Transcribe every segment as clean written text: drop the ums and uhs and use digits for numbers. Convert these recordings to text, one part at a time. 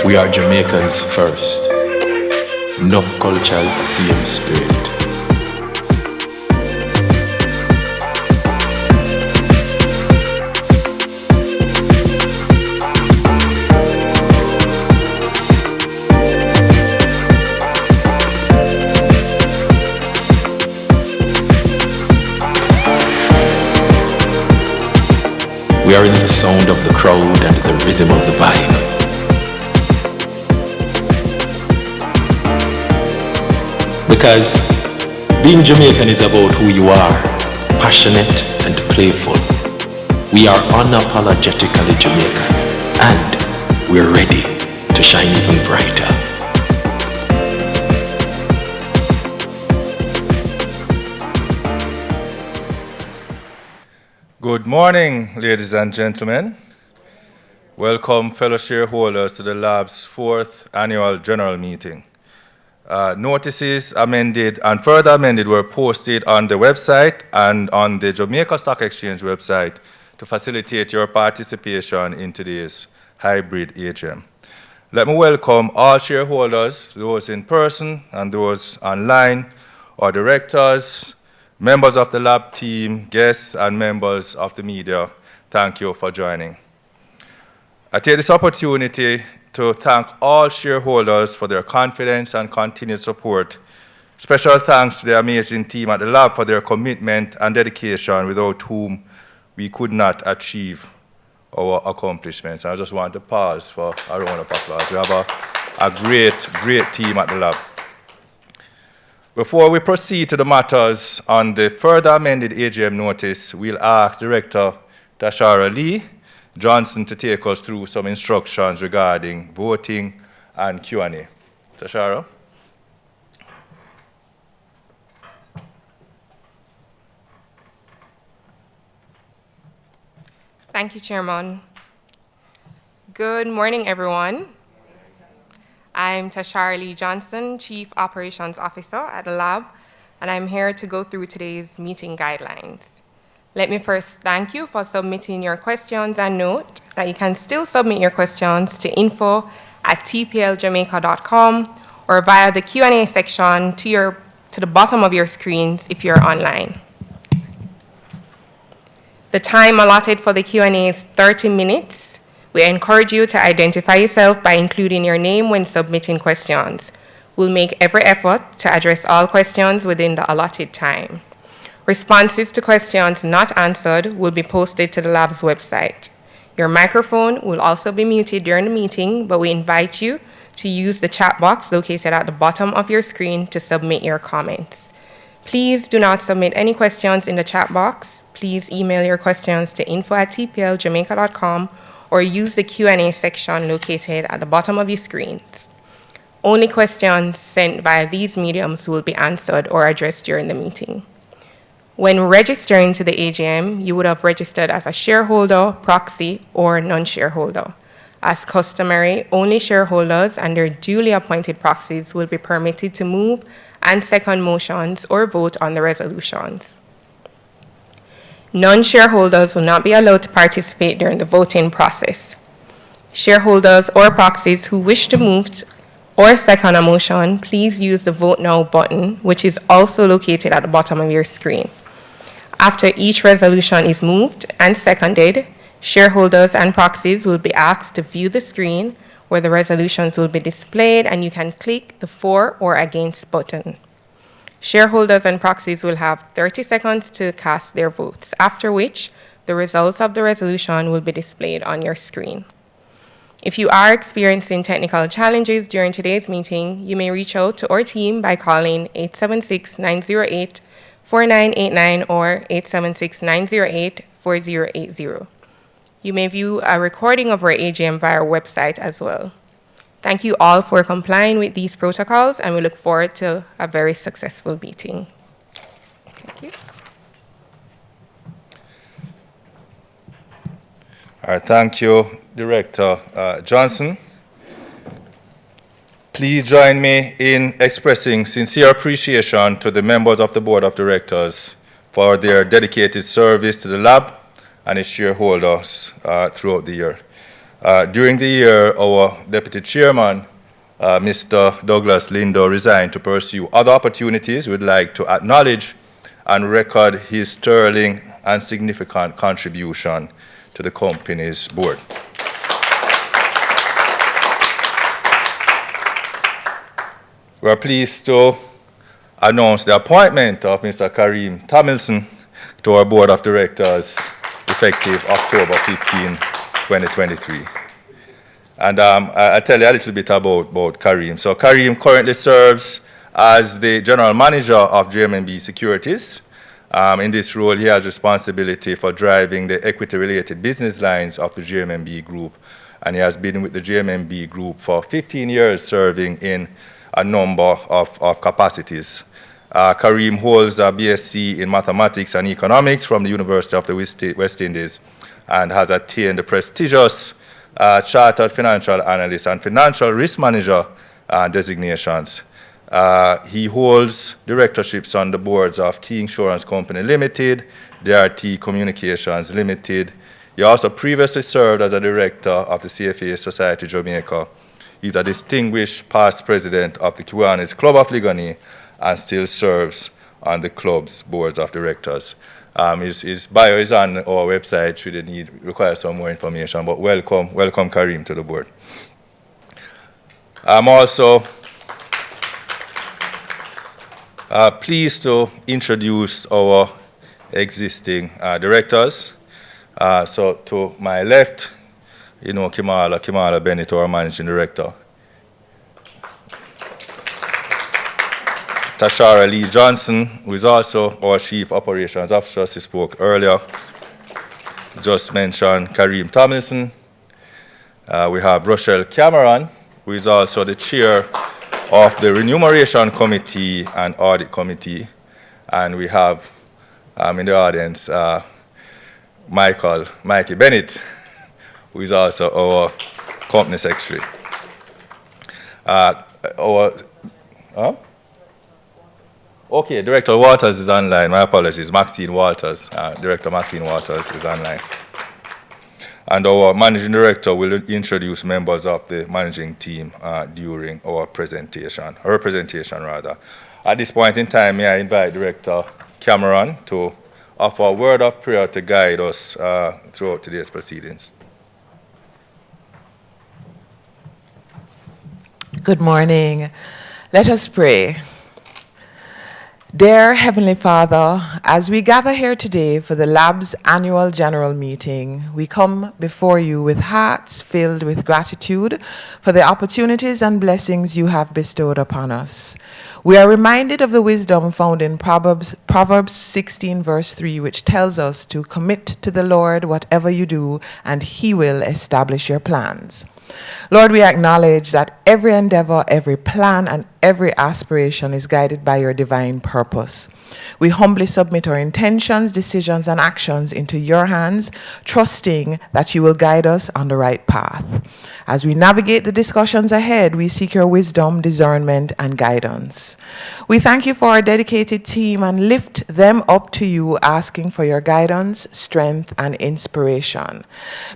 We are Jamaicans first. Enough cultures, same spirit. We are in the sound of the crowd and the rhythm of the vibe. Because being Jamaican is about who you are, passionate and playful. We are unapologetically Jamaican, and we're ready to shine even brighter. Good morning, ladies and gentlemen. Welcome, fellow shareholders, to the Lab's 4th annual general meeting. Notices amended and further amended were posted on the website and on the Jamaica Stock Exchange website to facilitate your participation in today's hybrid AGM. Let me welcome all shareholders, those in person and those online, our directors, members of the lab team, guests, and members of the media. Thank you for joining. I take this opportunity to thank all shareholders for their confidence and continued support. Special thanks to the amazing team at the lab for their commitment and dedication, without whom we could not achieve our accomplishments. I just want to pause for a round of applause. We have a great team at the lab. Before we proceed to the matters on the further amended AGM notice, we'll ask Director Tashara Lee Johnson to take us through some instructions regarding voting and Q&A. Tashara. Thank you, Chairman. Good morning, everyone. I'm Tashara Lee Johnson, Chief Operations Officer at the Lab, and I'm here to go through today's meeting guidelines. Let me first thank you for submitting your questions, and note that you can still submit your questions to info@tpljamaica.com or via the Q&A section to the bottom of your screens if you're online. The time allotted for the Q&A is 30 minutes. We encourage you to identify yourself by including your name when submitting questions. We'll make every effort to address all questions within the allotted time. Responses to questions not answered will be posted to the lab's website. Your microphone will also be muted during the meeting, but we invite you to use the chat box located at the bottom of your screen to submit your comments. Please do not submit any questions in the chat box. Please email your questions to info@tpljamaica.com or use the Q&A section located at the bottom of your screens. Only questions sent via these mediums will be answered or addressed during the meeting. When registering to the AGM, you would have registered as a shareholder, proxy, or non-shareholder. As customary, only shareholders and their duly appointed proxies will be permitted to move and second motions or vote on the resolutions. Non-shareholders will not be allowed to participate during the voting process. Shareholders or proxies who wish to move or second a motion, please use the Vote Now button, which is also located at the bottom of your screen. After each resolution is moved and seconded, shareholders and proxies will be asked to view the screen where the resolutions will be displayed, and you can click the For or Against button. Shareholders and proxies will have 30 seconds to cast their votes, after which the results of the resolution will be displayed on your screen. If you are experiencing technical challenges during today's meeting, you may reach out to our team by calling 876-908-4989 or 876-908-4080. You may view a recording of our AGM via our website as well. Thank you all for complying with these protocols, and we look forward to a very successful meeting. Thank you. All right, thank you, Director Johnson. Please join me in expressing sincere appreciation to the members of the Board of Directors for their dedicated service to the lab and its shareholders throughout the year. During the year, our Deputy Chairman, Mr. Douglas Lindo, resigned to pursue other opportunities. We'd like to acknowledge and record his sterling and significant contribution to the company's board. We are pleased to announce the appointment of Mr. Kareem Tomlinson to our Board of Directors effective October 15, 2023. And I'll tell you a little bit about Kareem. So Kareem currently serves as the General Manager of JMB Securities. In this role, he has responsibility for driving the equity-related business lines of the JMB Group. And he has been with the JMB Group for 15 years, serving in a number of capacities. Kareem holds a BSc in Mathematics and Economics from the University of the West Indies and has attained the prestigious Chartered Financial Analyst and Financial Risk Manager designations. He holds directorships on the boards of Key Insurance Company Limited, DRT Communications Limited. He also previously served as a director of the CFA Society Jamaica. He's a distinguished past president of the Kiwanis Club of Ligoni and still serves on the club's boards of directors. His bio is on our website should it require some more information, but welcome Kareem to the board. I'm also pleased to introduce our existing directors. So to my left, you know Kimala Bennett, our managing director. Tashara Lee Johnson, who is also our chief operations officer, she spoke earlier. Just mentioned Kareem Tomlinson. We have Rochelle Cameron, who is also the chair of the Remuneration Committee and Audit Committee. And we have in the audience Mikey Bennett, who is also our company secretary. Okay, Director Waters is online. My apologies, Maxine Waters. Director Maxine Waters is online. And our managing director will introduce members of the managing team during our presentation, her presentation rather. At this point in time, may I invite Director Cameron to offer a word of prayer to guide us throughout today's proceedings. Good morning. Let us pray. Dear Heavenly Father, as we gather here today for the Lab's annual general meeting, we come before you with hearts filled with gratitude for the opportunities and blessings you have bestowed upon us. We are reminded of the wisdom found in Proverbs 16 verse 3, which tells us to commit to the Lord whatever you do, and he will establish your plans. Lord, we acknowledge that every endeavor, every plan, and every aspiration is guided by your divine purpose. We humbly submit our intentions, decisions, and actions into your hands, trusting that you will guide us on the right path. As we navigate the discussions ahead, we seek your wisdom, discernment, and guidance. We thank you for our dedicated team and lift them up to you, asking for your guidance, strength, and inspiration.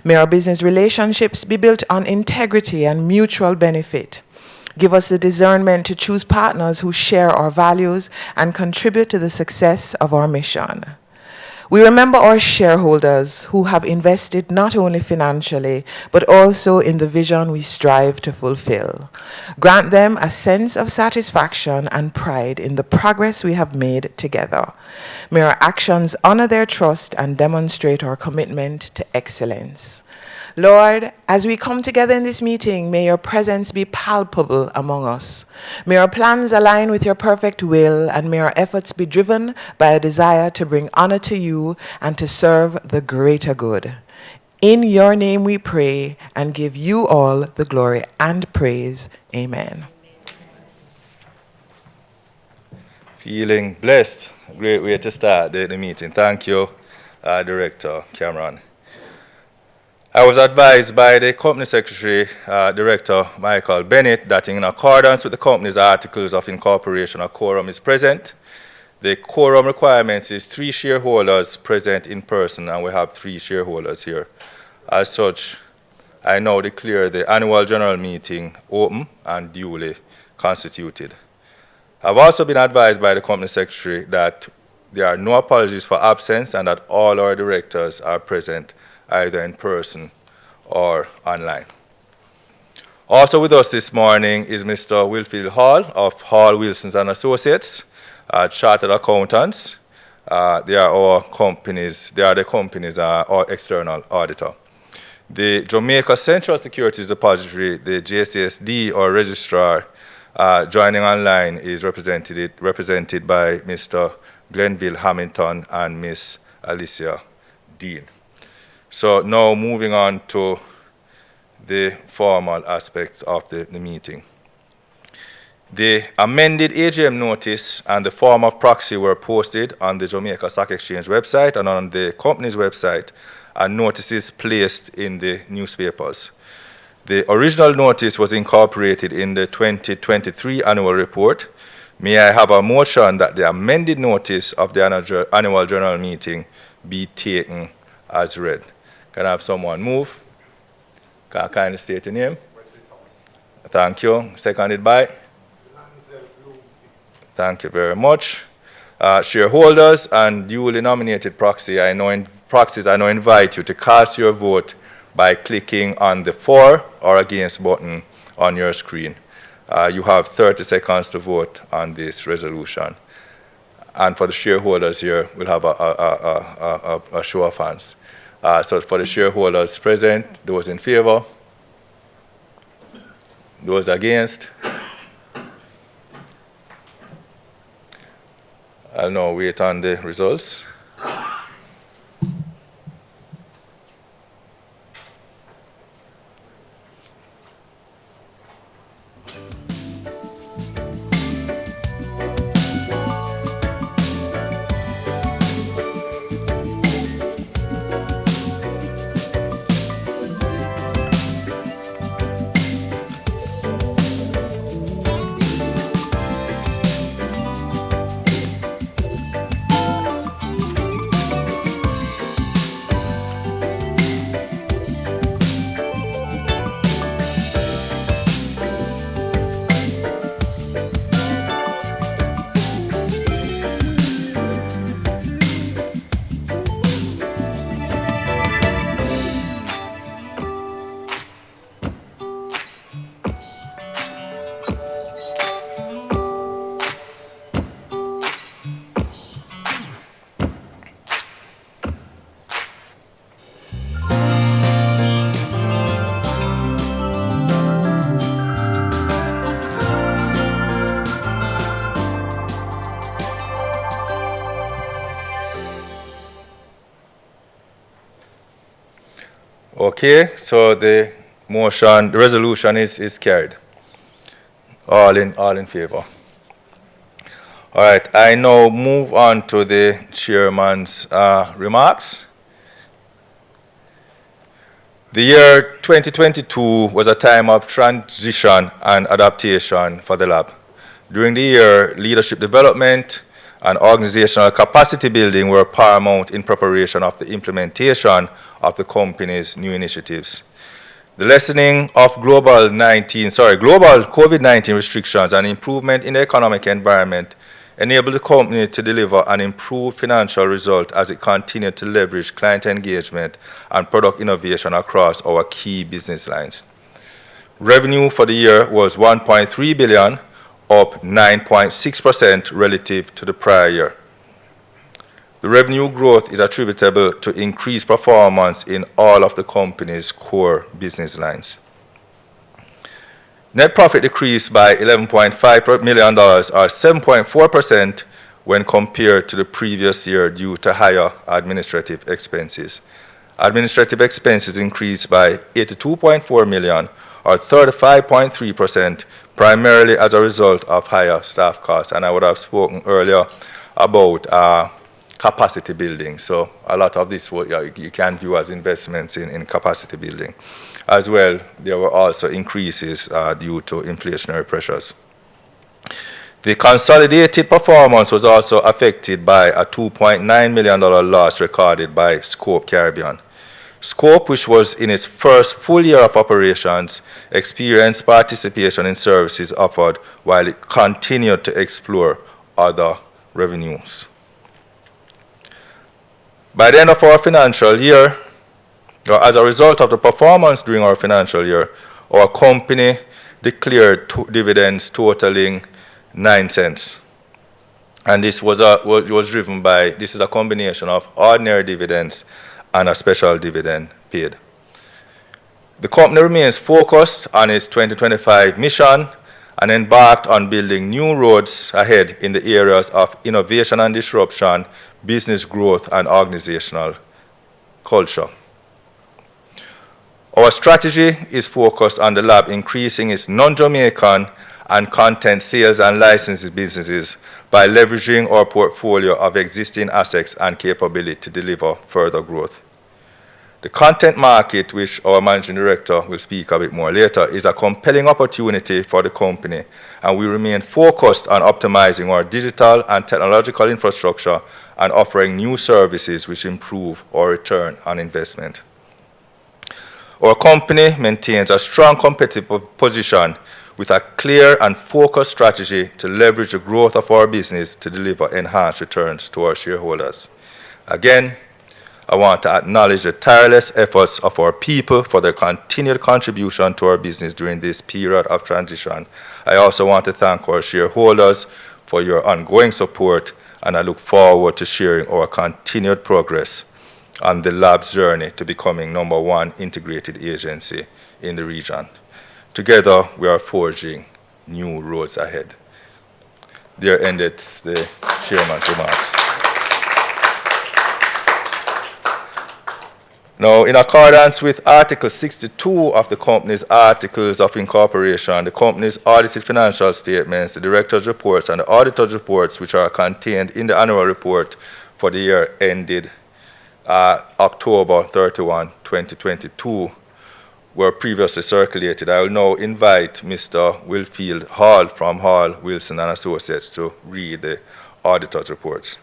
May our business relationships be built on integrity and mutual benefit. Give us the discernment to choose partners who share our values and contribute to the success of our mission. We remember our shareholders who have invested not only financially, but also in the vision we strive to fulfill. Grant them a sense of satisfaction and pride in the progress we have made together. May our actions honor their trust and demonstrate our commitment to excellence. Lord, as we come together in this meeting, may your presence be palpable among us. May our plans align with your perfect will, and may our efforts be driven by a desire to bring honor to you and to serve the greater good. In your name we pray and give you all the glory and praise. Amen. Feeling blessed. Great way to start the meeting. Thank you, Director Cameron. I was advised by the Company Secretary, Director Michael Bennett, that in accordance with the company's articles of incorporation, a quorum is present. The quorum requirements is 3 shareholders present in person, and we have 3 shareholders here. As such, I now declare the annual general meeting open and duly constituted. I've also been advised by the company secretary that there are no apologies for absence and that all our directors are present either in person or online. Also with us this morning is Mr. Wilfield Hall of Hall, Wilsons and Associates, Chartered Accountants. They are the company's our external auditor. The Jamaica Central Securities Depository, the JCSD or registrar, joining online is represented by Mr. Glenville Hamilton and Miss Alicia Dean. So now moving on to the formal aspects of the meeting. The amended AGM notice and the form of proxy were posted on the Jamaica Stock Exchange website and on the company's website, and notices placed in the newspapers. The original notice was incorporated in the 2023 annual report. May I have a motion that the amended notice of the annual general meeting be taken as read? Can I have someone move? Can I kindly state your name? Thank you. Seconded by? Thank you very much. Shareholders and duly nominated proxies, I now invite you to cast your vote by clicking on the for or against button on your screen. You have 30 seconds to vote on this resolution. And for the shareholders here, we'll have a show of hands. So for the shareholders present, those in favor, those against. I'll now wait on the results. Okay, so the resolution is carried. All in favor. All right, I now move on to the chairman's remarks. The year 2022 was a time of transition and adaptation for the lab. During the year, leadership development and organizational capacity building were paramount in preparation of the implementation of the company's new initiatives. The lessening of global COVID-19 restrictions and improvement in the economic environment enabled the company to deliver an improved financial result as it continued to leverage client engagement and product innovation across our key business lines. Revenue for the year was $1.3 billion, up 9.6% relative to the prior year. The revenue growth is attributable to increased performance in all of the company's core business lines. Net profit decreased by $11.5 million, or 7.4%, when compared to the previous year due to higher administrative expenses. Administrative expenses increased by $82.4 million, or 35.3%, primarily as a result of higher staff costs. And I would have spoken earlier about capacity building. So a lot of this you can view as investments in capacity building. As well, there were also increases due to inflationary pressures. The consolidated performance was also affected by a $2.9 million loss recorded by Scope Caribbean. Scope, which was in its first full year of operations, experienced participation in services offered while it continued to explore other revenues. By the end of our financial year, or as a result of the performance during our financial year, our company declared dividends totaling 9 cents. And this was driven by, this is a combination of ordinary dividends and a special dividend paid. The company remains focused on its 2025 mission and embarked on building new roads ahead in the areas of innovation and disruption, business growth, and organizational culture. Our strategy is focused on the lab increasing its non-Jamaican and content sales and licensing businesses by leveraging our portfolio of existing assets and capability to deliver further growth. The content market, which our managing director will speak a bit more later, is a compelling opportunity for the company, and we remain focused on optimizing our digital and technological infrastructure and offering new services which improve our return on investment. Our company maintains a strong competitive position with a clear and focused strategy to leverage the growth of our business to deliver enhanced returns to our shareholders. Again, I want to acknowledge the tireless efforts of our people for their continued contribution to our business during this period of transition. I also want to thank our shareholders for your ongoing support, and I look forward to sharing our continued progress on the lab's journey to becoming #1 integrated agency in the region. Together, we are forging new roads ahead. There ended the chairman's remarks. Now, in accordance with Article 62 of the company's Articles of Incorporation, the company's audited financial statements, the director's reports, and the auditor's reports, which are contained in the annual report for the year ended October 31, 2022, were previously circulated. I will now invite Mr. Wilfield Hall from Hall, Wilson and Associates to read the auditor's report.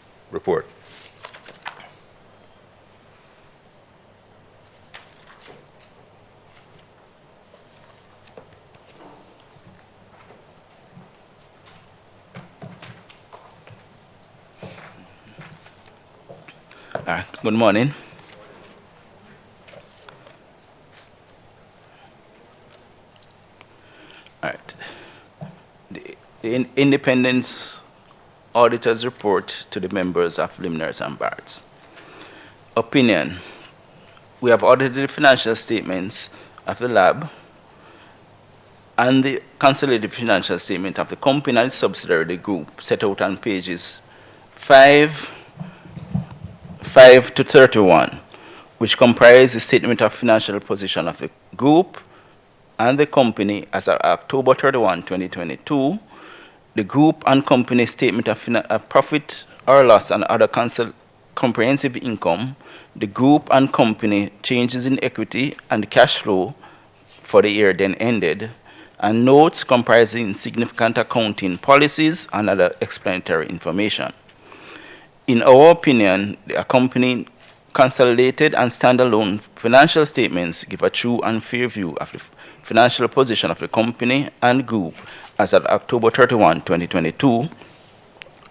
Good morning. All right. The Independence Auditor's Report to the members of Limners and Bards. Opinion. We have audited the financial statements of the lab and the consolidated financial statement of the company and its subsidiary, the group, set out on pages 5 to 31, which comprise the statement of financial position of the group and the company as of October 31, 2022, the group and company statement of profit or loss and other comprehensive income, the group and company changes in equity and cash flow for the year then ended, and notes comprising significant accounting policies and other explanatory information. In our opinion, the accompanying consolidated and standalone financial statements give a true and fair view of the financial position of the company and group as of October 31, 2022,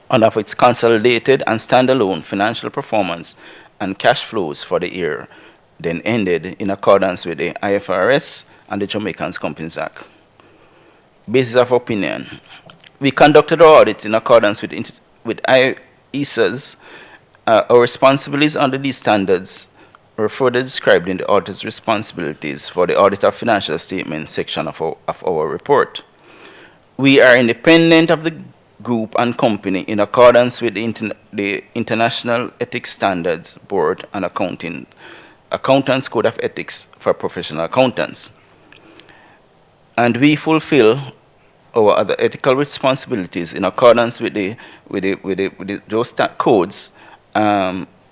and of its consolidated and standalone financial performance and cash flows for the year then ended in accordance with the IFRS and the Jamaican Companies Act. Basis of opinion. We conducted our audit in accordance with ISAs. Our responsibilities under these standards are further described in the auditor's responsibilities for the audit of financial statements section of our report. We are independent of the group and company in accordance with the International Ethics Standards Board and Accountants Code of Ethics for Professional Accountants. And we fulfill our other ethical responsibilities in accordance with those codes.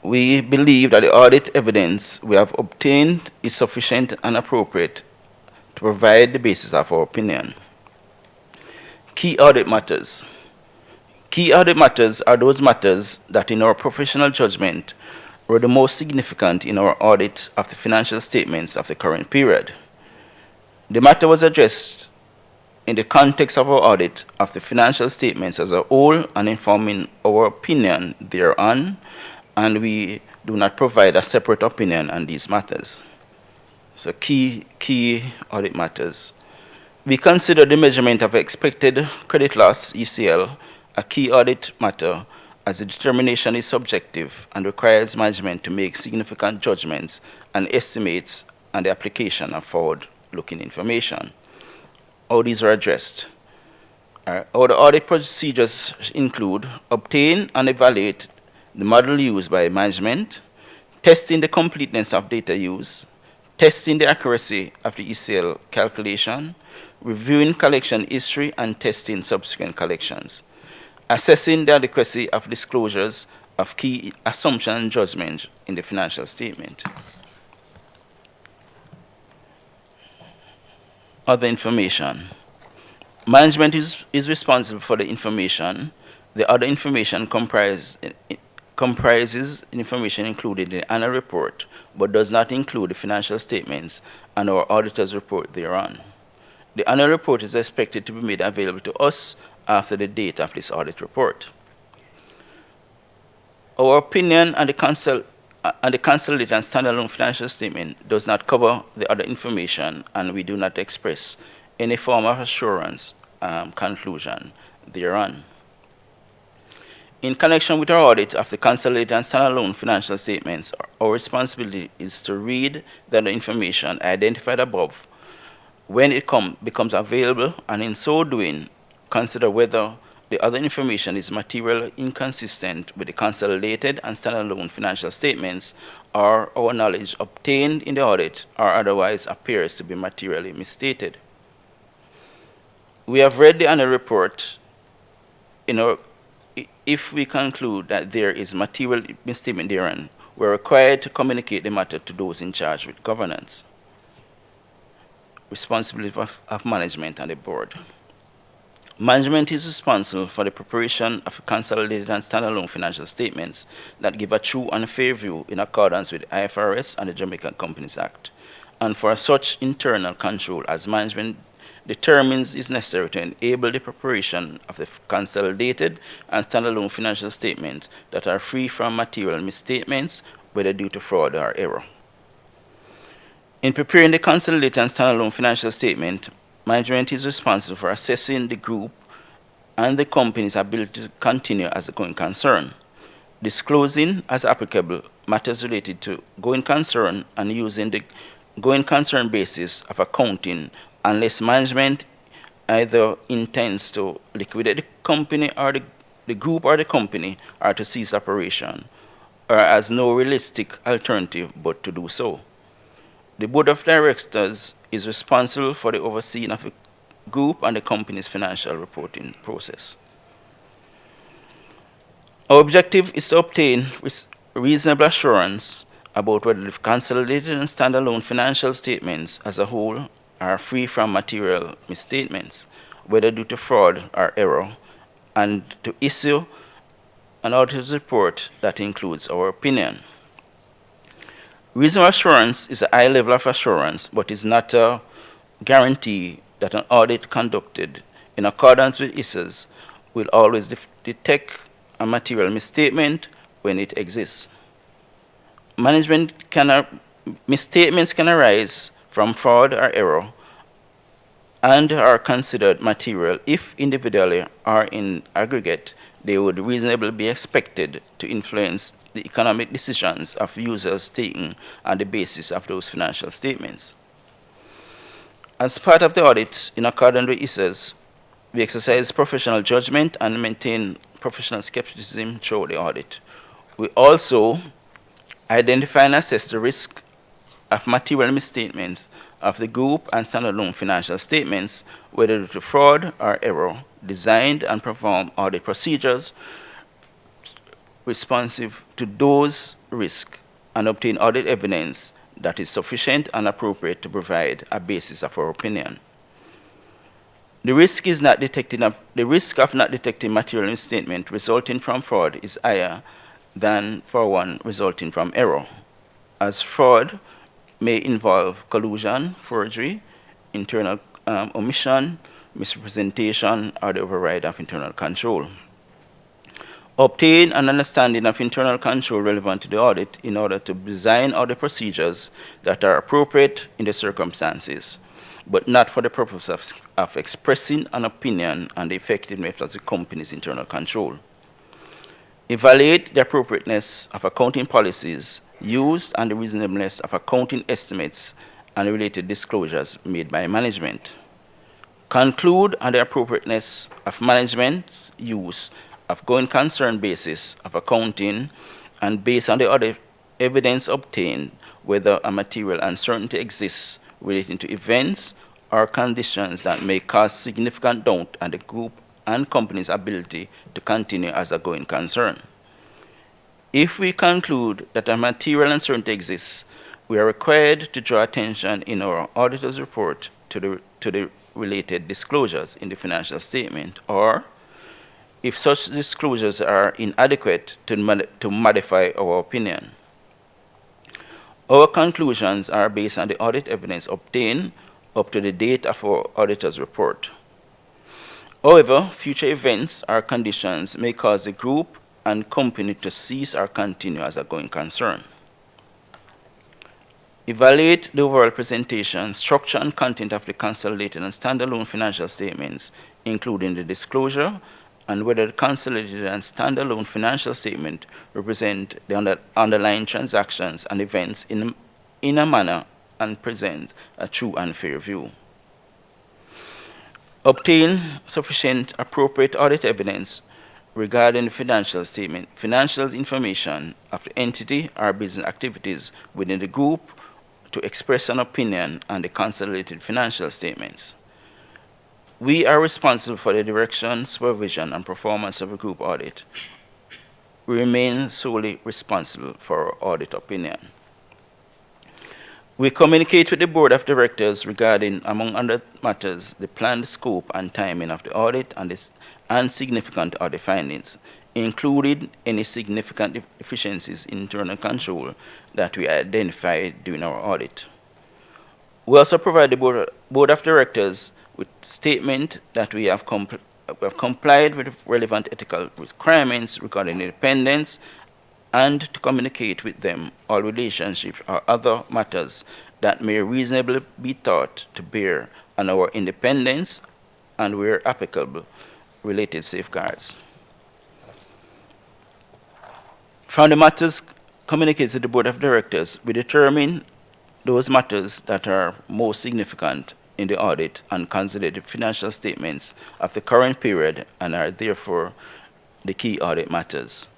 We believe that the audit evidence we have obtained is sufficient and appropriate to provide the basis of our opinion. Key audit matters. Key audit matters are those matters that, in our professional judgment, were the most significant in our audit of the financial statements of the current period. The matter was addressed in the context of our audit of the financial statements as a whole and informing our opinion thereon, and we do not provide a separate opinion on these matters. So key audit matters. We consider the measurement of expected credit loss, ECL, a key audit matter as the determination is subjective and requires management to make significant judgments and estimates on the application of forward-looking information. How these are addressed. Our audit procedures include obtain and evaluate the model used by management, testing the completeness of data use, testing the accuracy of the ECL calculation, reviewing collection history and testing subsequent collections, assessing the adequacy of disclosures of key assumptions and judgments in the financial statement. Other information. Management is responsible for the information. The other information comprises information included in the annual report, but does not include the financial statements and our auditor's report thereon. The annual report is expected to be made available to us after the date of this audit report. Our opinion on the consolidated and standalone financial statement does not cover the other information, and we do not express any form of assurance conclusion thereon. In connection with our audit of the consolidated and standalone financial statements, our responsibility is to read the information identified above when it becomes available, and in so doing, consider whether the other information is materially inconsistent with the consolidated and standalone financial statements, or our knowledge obtained in the audit or otherwise appears to be materially misstated. We have read the annual report. If we conclude that there is material misstatement therein, we're required to communicate the matter to those in charge with governance, responsibility of management and the board. Management is responsible for the preparation of consolidated and standalone financial statements that give a true and fair view in accordance with IFRS and the Jamaican Companies Act, and for such internal control as management determines is necessary to enable the preparation of the consolidated and standalone financial statements that are free from material misstatements, whether due to fraud or error. In preparing the consolidated and standalone financial statement, management is responsible for assessing the group and the company's ability to continue as a going concern, disclosing as applicable matters related to going concern, and using the going concern basis of accounting unless management either intends to liquidate the company or the group or the company, or to cease operation, or has no realistic alternative but to do so. The board of directors is responsible for the overseeing of the group and the company's financial reporting process. Our objective is to obtain reasonable assurance about whether the consolidated and standalone financial statements as a whole are free from material misstatements, whether due to fraud or error, and to issue an auditor's report that includes our opinion. Reasonable assurance is a high level of assurance, but is not a guarantee that an audit conducted in accordance with ISAs will always detect a material misstatement when it exists. Misstatements can arise from fraud or error and are considered material if individually or in aggregate they would reasonably be expected to influence the economic decisions of users taken on the basis of those financial statements. As part of the audit, in accordance with ISAs, we exercise professional judgment and maintain professional skepticism throughout the audit. We also identify and assess the risk of material misstatements of the group and standalone financial statements, whether due to fraud or error, designed and perform audit procedures responsive to those risks, and obtain audit evidence that is sufficient and appropriate to provide a basis of our opinion. The risk of not detecting material misstatement resulting from fraud is higher than for one resulting from error, as fraud may involve collusion, forgery, internal omission, misrepresentation, or the override of internal control. Obtain an understanding of internal control relevant to the audit in order to design audit procedures that are appropriate in the circumstances, but not for the purpose of expressing an opinion on the effectiveness of the company's internal control. Evaluate the appropriateness of accounting policies used and the reasonableness of accounting estimates and related disclosures made by management. Conclude on the appropriateness of management's use of going concern basis of accounting, and based on the other evidence obtained, whether a material uncertainty exists relating to events or conditions that may cause significant doubt on the group and company's ability to continue as a going concern. If we conclude that a material uncertainty exists, we are required to draw attention in our auditor's report to the related disclosures in the financial statement, or if such disclosures are inadequate, to modify our opinion. Our conclusions are based on the audit evidence obtained up to the date of our auditor's report. However, future events or conditions may cause the group and company to cease or continue as a going concern. Evaluate the overall presentation, structure, and content of the consolidated and standalone financial statements, including the disclosure, and whether the consolidated and standalone financial statement represent the underlying transactions and events in a manner and present a true and fair view. Obtain sufficient appropriate audit evidence regarding the financial statement, financial information of the entity or business activities within the group to express an opinion on the consolidated financial statements. We are responsible for the direction, supervision, and performance of a group audit. We remain solely responsible for our audit opinion. We communicate with the Board of Directors regarding, among other matters, the planned scope and timing of the audit and significant audit findings, including any significant deficiencies in internal control that we identified during our audit. We also provide the Board of Directors with statement that we have complied with relevant ethical requirements regarding independence, and to communicate with them all relationships or other matters that may reasonably be thought to bear on our independence and, where applicable, related safeguards. From the matters communicated to the Board of Directors, we determine those matters that are most significant in the audit and consolidated financial statements of the current period and are therefore the key audit matters.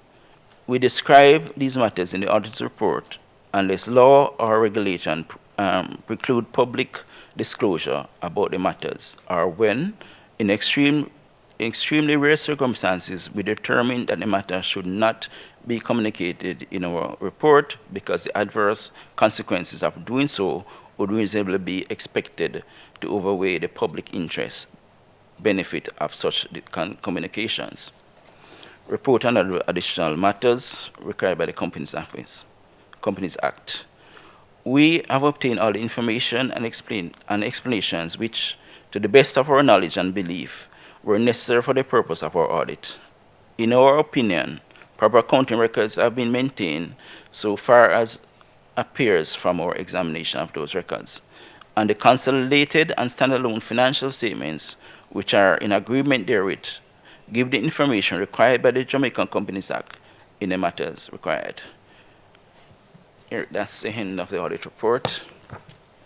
We describe these matters in the audit's report unless law or regulation preclude public disclosure about the matters, or when, in extremely rare circumstances, we determine that the matter should not be communicated in our report because the adverse consequences of doing so would reasonably be expected to outweigh the public interest benefit of such communications. Report on other additional matters required by the Companies Act. We have obtained all the information and explanations which, to the best of our knowledge and belief, were necessary for the purpose of our audit. In our opinion, proper accounting records have been maintained so far as appears from our examination of those records, and the consolidated and standalone financial statements, which are in agreement therewith, give the information required by the Jamaican Companies Act in the matters required. Here, that's the end of the audit report.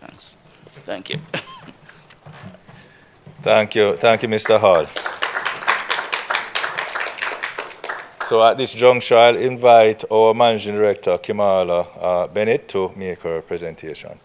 Thanks. Thank you. Thank you, Mr. Hall. So at this juncture, I'll invite our Managing Director, Kimala Bennett, to make her presentation.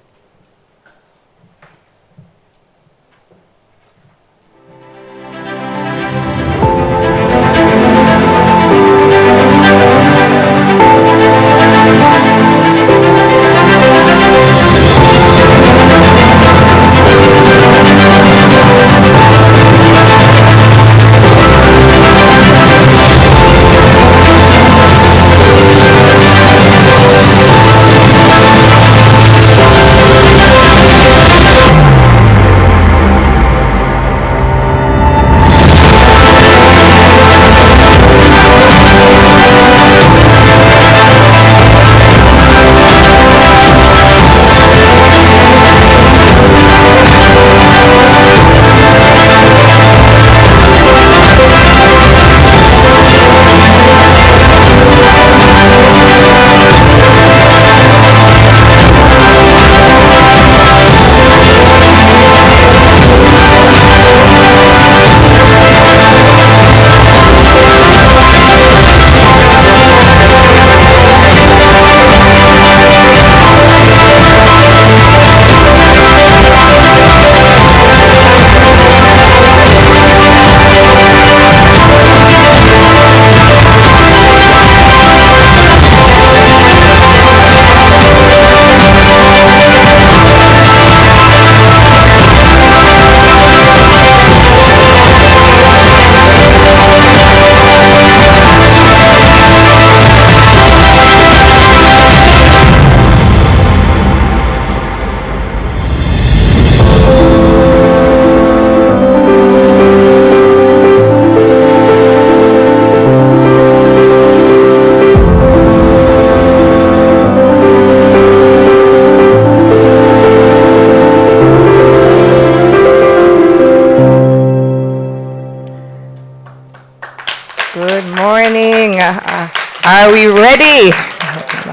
morning. Are we ready?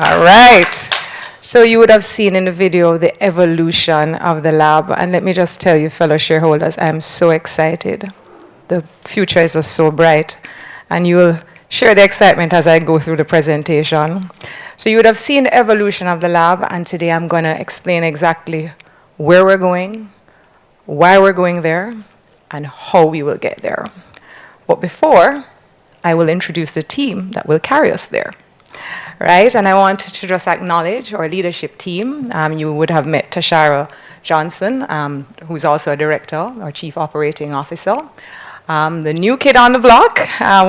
All right. So you would have seen in the video the evolution of the lab. And let me just tell you, fellow shareholders, I'm so excited. The future is just so bright. And you will share the excitement as I go through the presentation. So you would have seen the evolution of the lab. And today I'm going to explain exactly where we're going, why we're going there, and how we will get there. But before, I will introduce the team that will carry us there. Right, and I want to just acknowledge our leadership team. You would have met Tashara Johnson, who's also a director, our chief operating officer. The new kid on the block,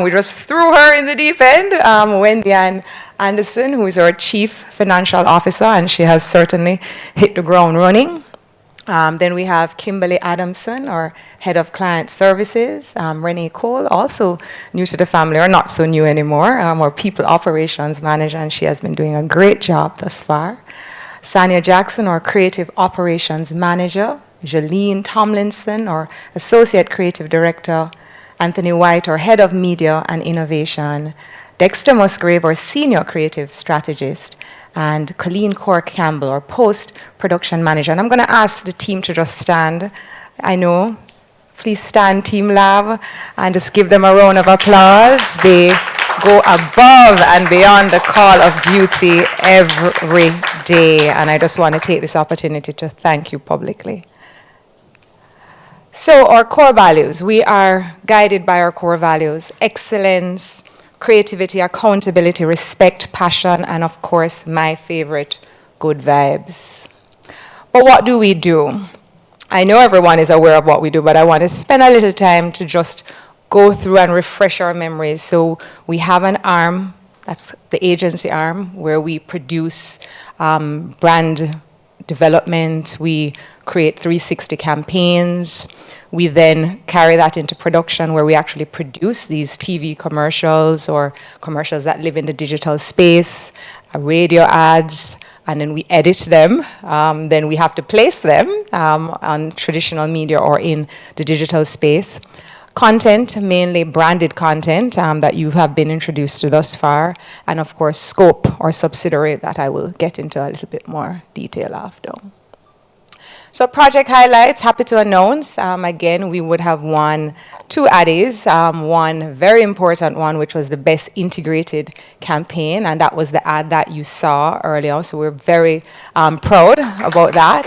we just threw her in the deep end, Wendy Ann Anderson, who is our chief financial officer, and she has certainly hit the ground running. Then we have Kimberly Adamson, our head of client services. Renee Cole, also new to the family, or not so new anymore, our people operations manager, and she has been doing a great job thus far. Sanya Jackson, our creative operations manager. Jolene Tomlinson, our associate creative director. Anthony White, our head of media and innovation. Dexter Musgrave, our senior creative strategist. And Colleen Cork Campbell, our post-production manager. And I'm going to ask the team to just stand. I know. Please stand, Team Lab, and just give them a round of applause. They go above and beyond the call of duty every day. And I just want to take this opportunity to thank you publicly. So our core values. We are guided by our core values: excellence, creativity, accountability, respect, passion, and of course, my favorite, good vibes. But what do we do? I know everyone is aware of what we do, but I want to spend a little time to just go through and refresh our memories. So we have an arm, that's the agency arm, where we produce brand development. We create 360 campaigns. We then carry that into production where we actually produce these TV commercials or commercials that live in the digital space, radio ads, and then we edit them. Then we have to place them on traditional media or in the digital space. Content, mainly branded content that you have been introduced to thus far, and of course Scope, or subsidiary, that I will get into a little bit more detail after. So project highlights, happy to announce, again, we would have won 2 Addies, one very important one, which was the best integrated campaign, and that was the ad that you saw earlier, so we're very proud about that.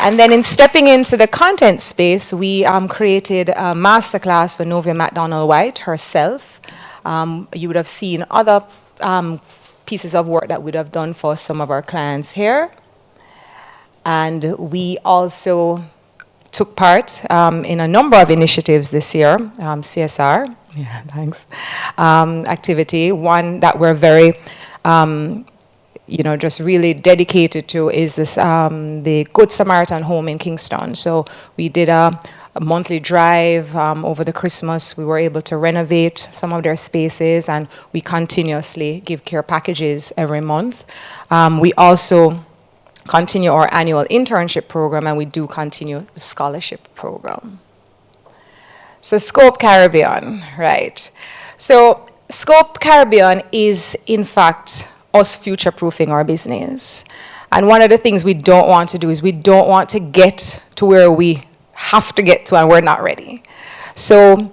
And then in stepping into the content space, we created a masterclass for Novia MacDonald-White herself. You would have seen other pieces of work that we'd have done for some of our clients here. And we also took part in a number of initiatives this year, CSR, yeah, thanks, activity. One that we're very, just really dedicated to is this, the Good Samaritan Home in Kingston. So we did a monthly drive over the Christmas. We were able to renovate some of their spaces, and we continuously give care packages every month. We also continue our annual internship program, and we do continue the scholarship program. So Scope Caribbean, right. So Scope Caribbean is, in fact, us future-proofing our business. And one of the things we don't want to do is we don't want to get to where we have to get to and we're not ready. So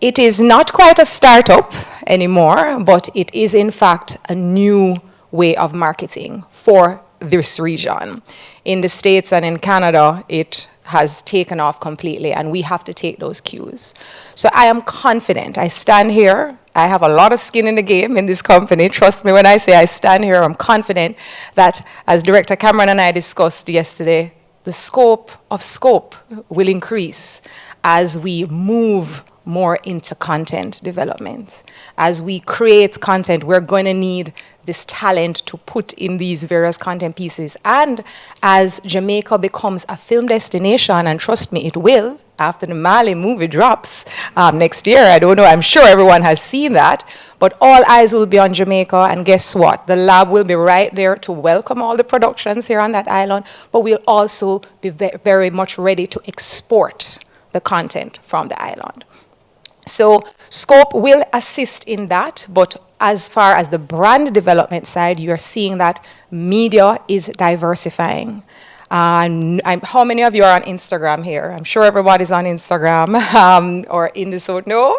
it is not quite a startup anymore, but it is, in fact, a new way of marketing for this region. In the States and in Canada, it has taken off completely, and we have to take those cues. So I am confident. I stand here. I have a lot of skin in the game in this company. Trust me when I say I stand here, I'm confident that, as Director Cameron and I discussed yesterday, the scope of Scope will increase as we move more into content development. As we create content, we're going to need this talent to put in these various content pieces. And as Jamaica becomes a film destination, and trust me, it will, after the Mali movie drops next year, I don't know, I'm sure everyone has seen that, but all eyes will be on Jamaica, and guess what? The lab will be right there to welcome all the productions here on that island, but we'll also be very much ready to export the content from the island. So Scope will assist in that, but as far as the brand development side, you're seeing that media is diversifying. How many of you are on Instagram here? I'm sure everybody's on Instagram or in the so no.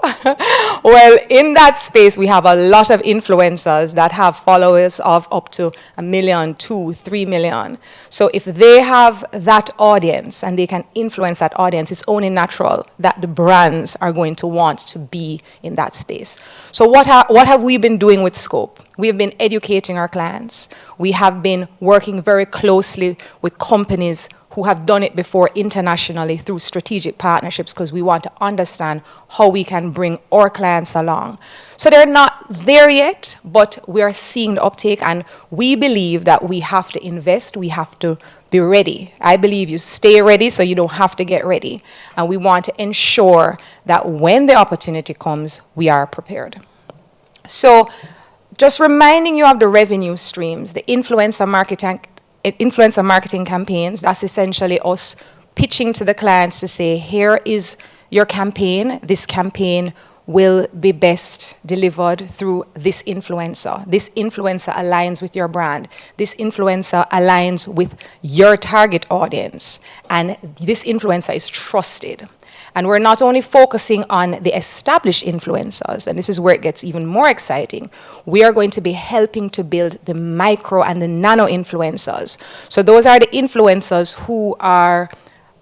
Well, in that space, we have a lot of influencers that have followers of up to 1 million, 2, 3 million. So if they have that audience and they can influence that audience, it's only natural that the brands are going to want to be in that space. So what have we been doing with Scope? We have been educating our clients. We have been working very closely with companies who have done it before internationally through strategic partnerships because we want to understand how we can bring our clients along. So they're not there yet, but we are seeing the uptake, and we believe that we have to invest, we have to be ready. I believe you stay ready so you don't have to get ready. And we want to ensure that when the opportunity comes, we are prepared. So just reminding you of the revenue streams, the influencer marketing campaigns, that's essentially us pitching to the clients to say, here is your campaign. This campaign will be best delivered through this influencer. This influencer aligns with your brand. This influencer aligns with your target audience. And this influencer is trusted. And we're not only focusing on the established influencers, and this is where it gets even more exciting, we are going to be helping to build the micro and the nano influencers. So those are the influencers who are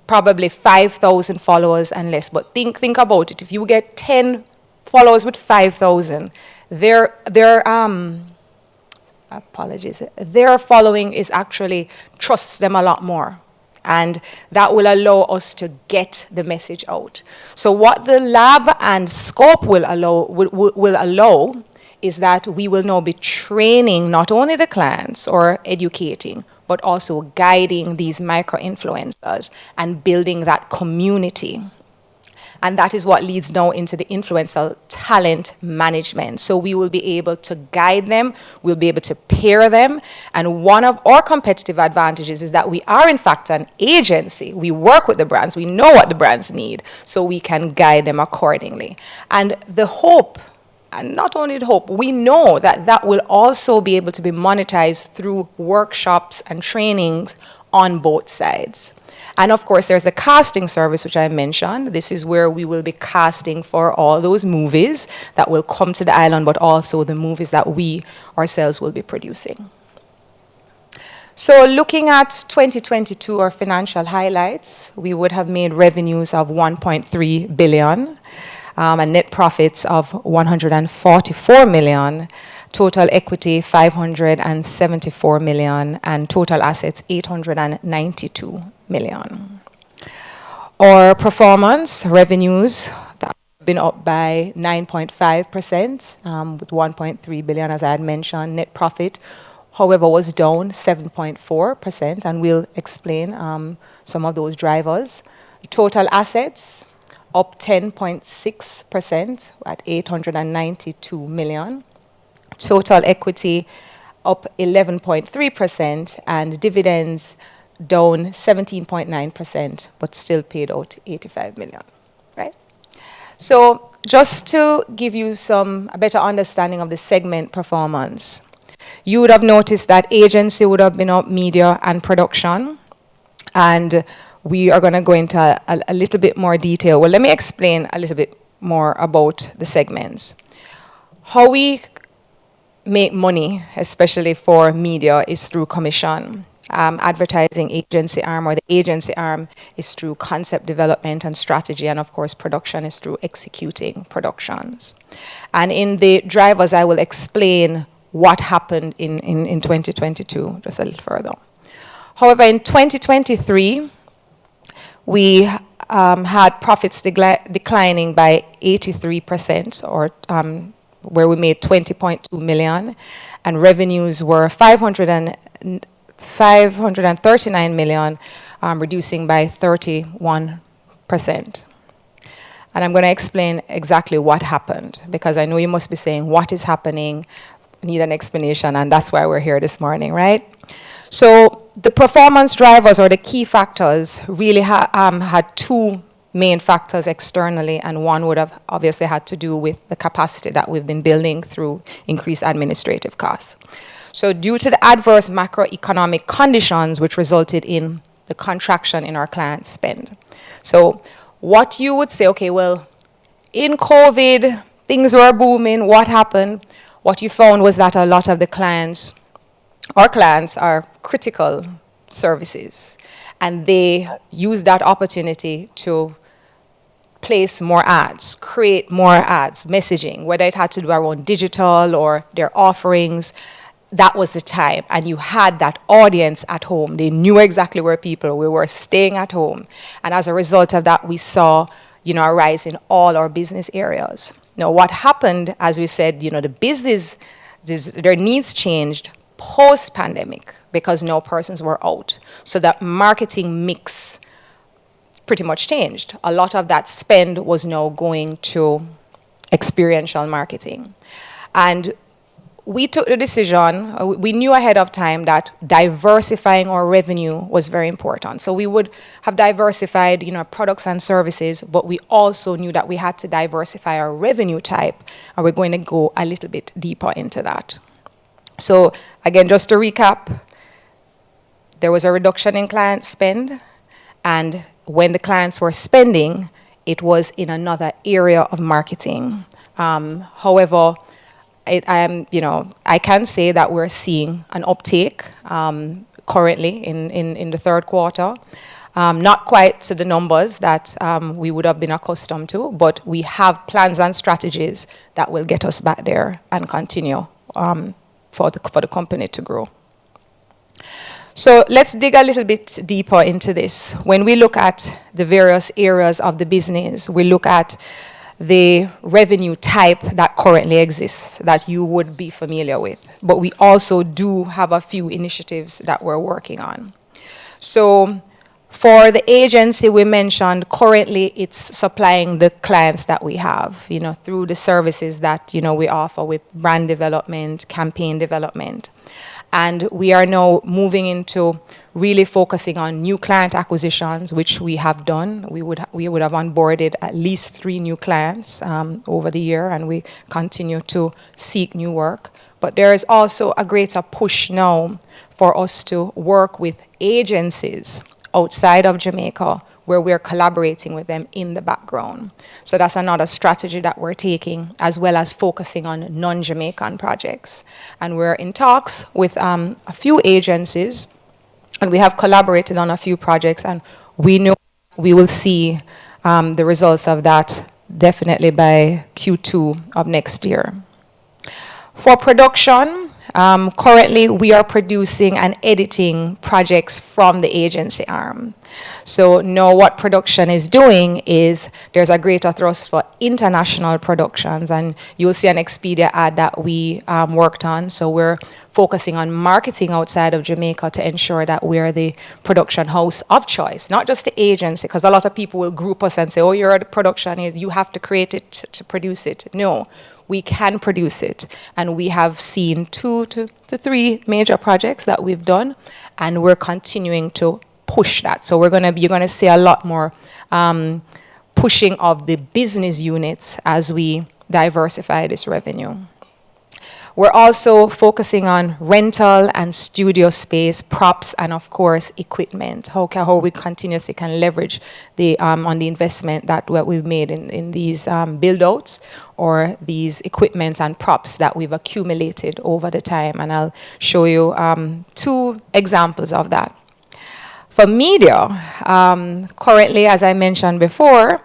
probably 5,000 followers and less. But think about it. If you get 10 followers with 5,000, their following is actually trusts them a lot more. And that will allow us to get the message out. So what the lab and Scope will allow is that we will now be training not only the clients or educating, but also guiding these micro-influencers and building that community. And that is what leads now into the influencer talent management. So we will be able to guide them, we'll be able to pair them. And one of our competitive advantages is that we are in fact an agency. We work with the brands, we know what the brands need, so we can guide them accordingly. And the hope, and not only the hope, we know that that will also be able to be monetized through workshops and trainings on both sides. And of course, there's the casting service, which I mentioned. This is where we will be casting for all those movies that will come to the island, but also the movies that we ourselves will be producing. So looking at 2022, our financial highlights, we would have made revenues of 1.3 billion, and net profits of 144 million, total equity 574 million, and total assets 892 million. Our performance revenues that have been up by 9.5%, with 1.3 billion, as I had mentioned. Net profit, however, was down 7.4%, and we'll explain some of those drivers. Total assets up 10.6% at 892 million. Total equity up 11.3%, and dividends down 17.9%, but still paid out 85 million, right? So just to give you a better understanding of the segment performance, you would have noticed that agency would have been up, media and production, and we are going to go into a little bit more detail. Well, let me explain a little bit more about the segments. How we make money, especially for media, is through commission. Advertising agency arm, or the agency arm, is through concept development and strategy, and of course production is through executing productions. And in the drivers, I will explain what happened in 2022 just a little further. However, in 2023, we had profits declining by 83%, or where we made 20.2 million, and revenues were 539 million, reducing by 31%. And I'm going to explain exactly what happened, because I know you must be saying, what is happening? I need an explanation, and that's why we're here this morning, right? So the performance drivers, or the key factors, really had two main factors externally, and one would have obviously had to do with the capacity that we've been building through increased administrative costs. So due to the adverse macroeconomic conditions which resulted in the contraction in our client spend. So what you would say, okay, well, in COVID, things were booming, what happened? What you found was that a lot of the clients, our clients are critical services, and they use that opportunity to place more ads, create more ads, messaging, whether it had to do around digital or their offerings. That was the time, and you had that audience at home. They knew exactly where people were staying at home, and as a result of that, we saw, a rise in all our business areas. Now, what happened, as we said, the business, their needs changed post-pandemic because no persons were out, so that marketing mix pretty much changed. A lot of that spend was now going to experiential marketing, and we took the decision, we knew ahead of time that diversifying our revenue was very important. So we would have diversified, products and services, but we also knew that we had to diversify our revenue type, and we're going to go a little bit deeper into that. So again, just to recap, there was a reduction in client spend, and when the clients were spending, it was in another area of marketing. However, I can say that we're seeing an uptake currently in the third quarter. Not quite to the numbers that we would have been accustomed to, but we have plans and strategies that will get us back there and continue for the company to grow. So let's dig a little bit deeper into this. When we look at the various areas of the business, we look at the revenue type that currently exists that you would be familiar with. But we also do have a few initiatives that we're working on. So for the agency we mentioned, currently it's supplying the clients that we have, through the services that, we offer with brand development, campaign development. And we are now moving into really focusing on new client acquisitions, which we have done. We would have onboarded at least 3 new clients over the year, and we continue to seek new work. But there is also a greater push now for us to work with agencies outside of Jamaica, where we're collaborating with them in the background. So that's another strategy that we're taking, as well as focusing on non-Jamaican projects. And we're in talks with a few agencies, and we have collaborated on a few projects, and we know we will see the results of that definitely by Q2 of next year. For production, currently we are producing and editing projects from the agency arm. So now what production is doing is there's a greater thrust for international productions, and you'll see an Expedia ad that we worked on. So we're focusing on marketing outside of Jamaica to ensure that we're the production house of choice, not just the agency, because a lot of people will group us and say, oh, you're the production, you have to create it to produce it. No, we can produce it. And we have seen 2 to 3 major projects that we've done, and we're continuing to push that. So you're gonna see a lot more pushing of the business units as we diversify this revenue. We're also focusing on rental and studio space, props, and of course, equipment. How we continuously can leverage on the investment that we've made in these build-outs or these equipment and props that we've accumulated over the time. And I'll show you 2 examples of that. For media, currently, as I mentioned before,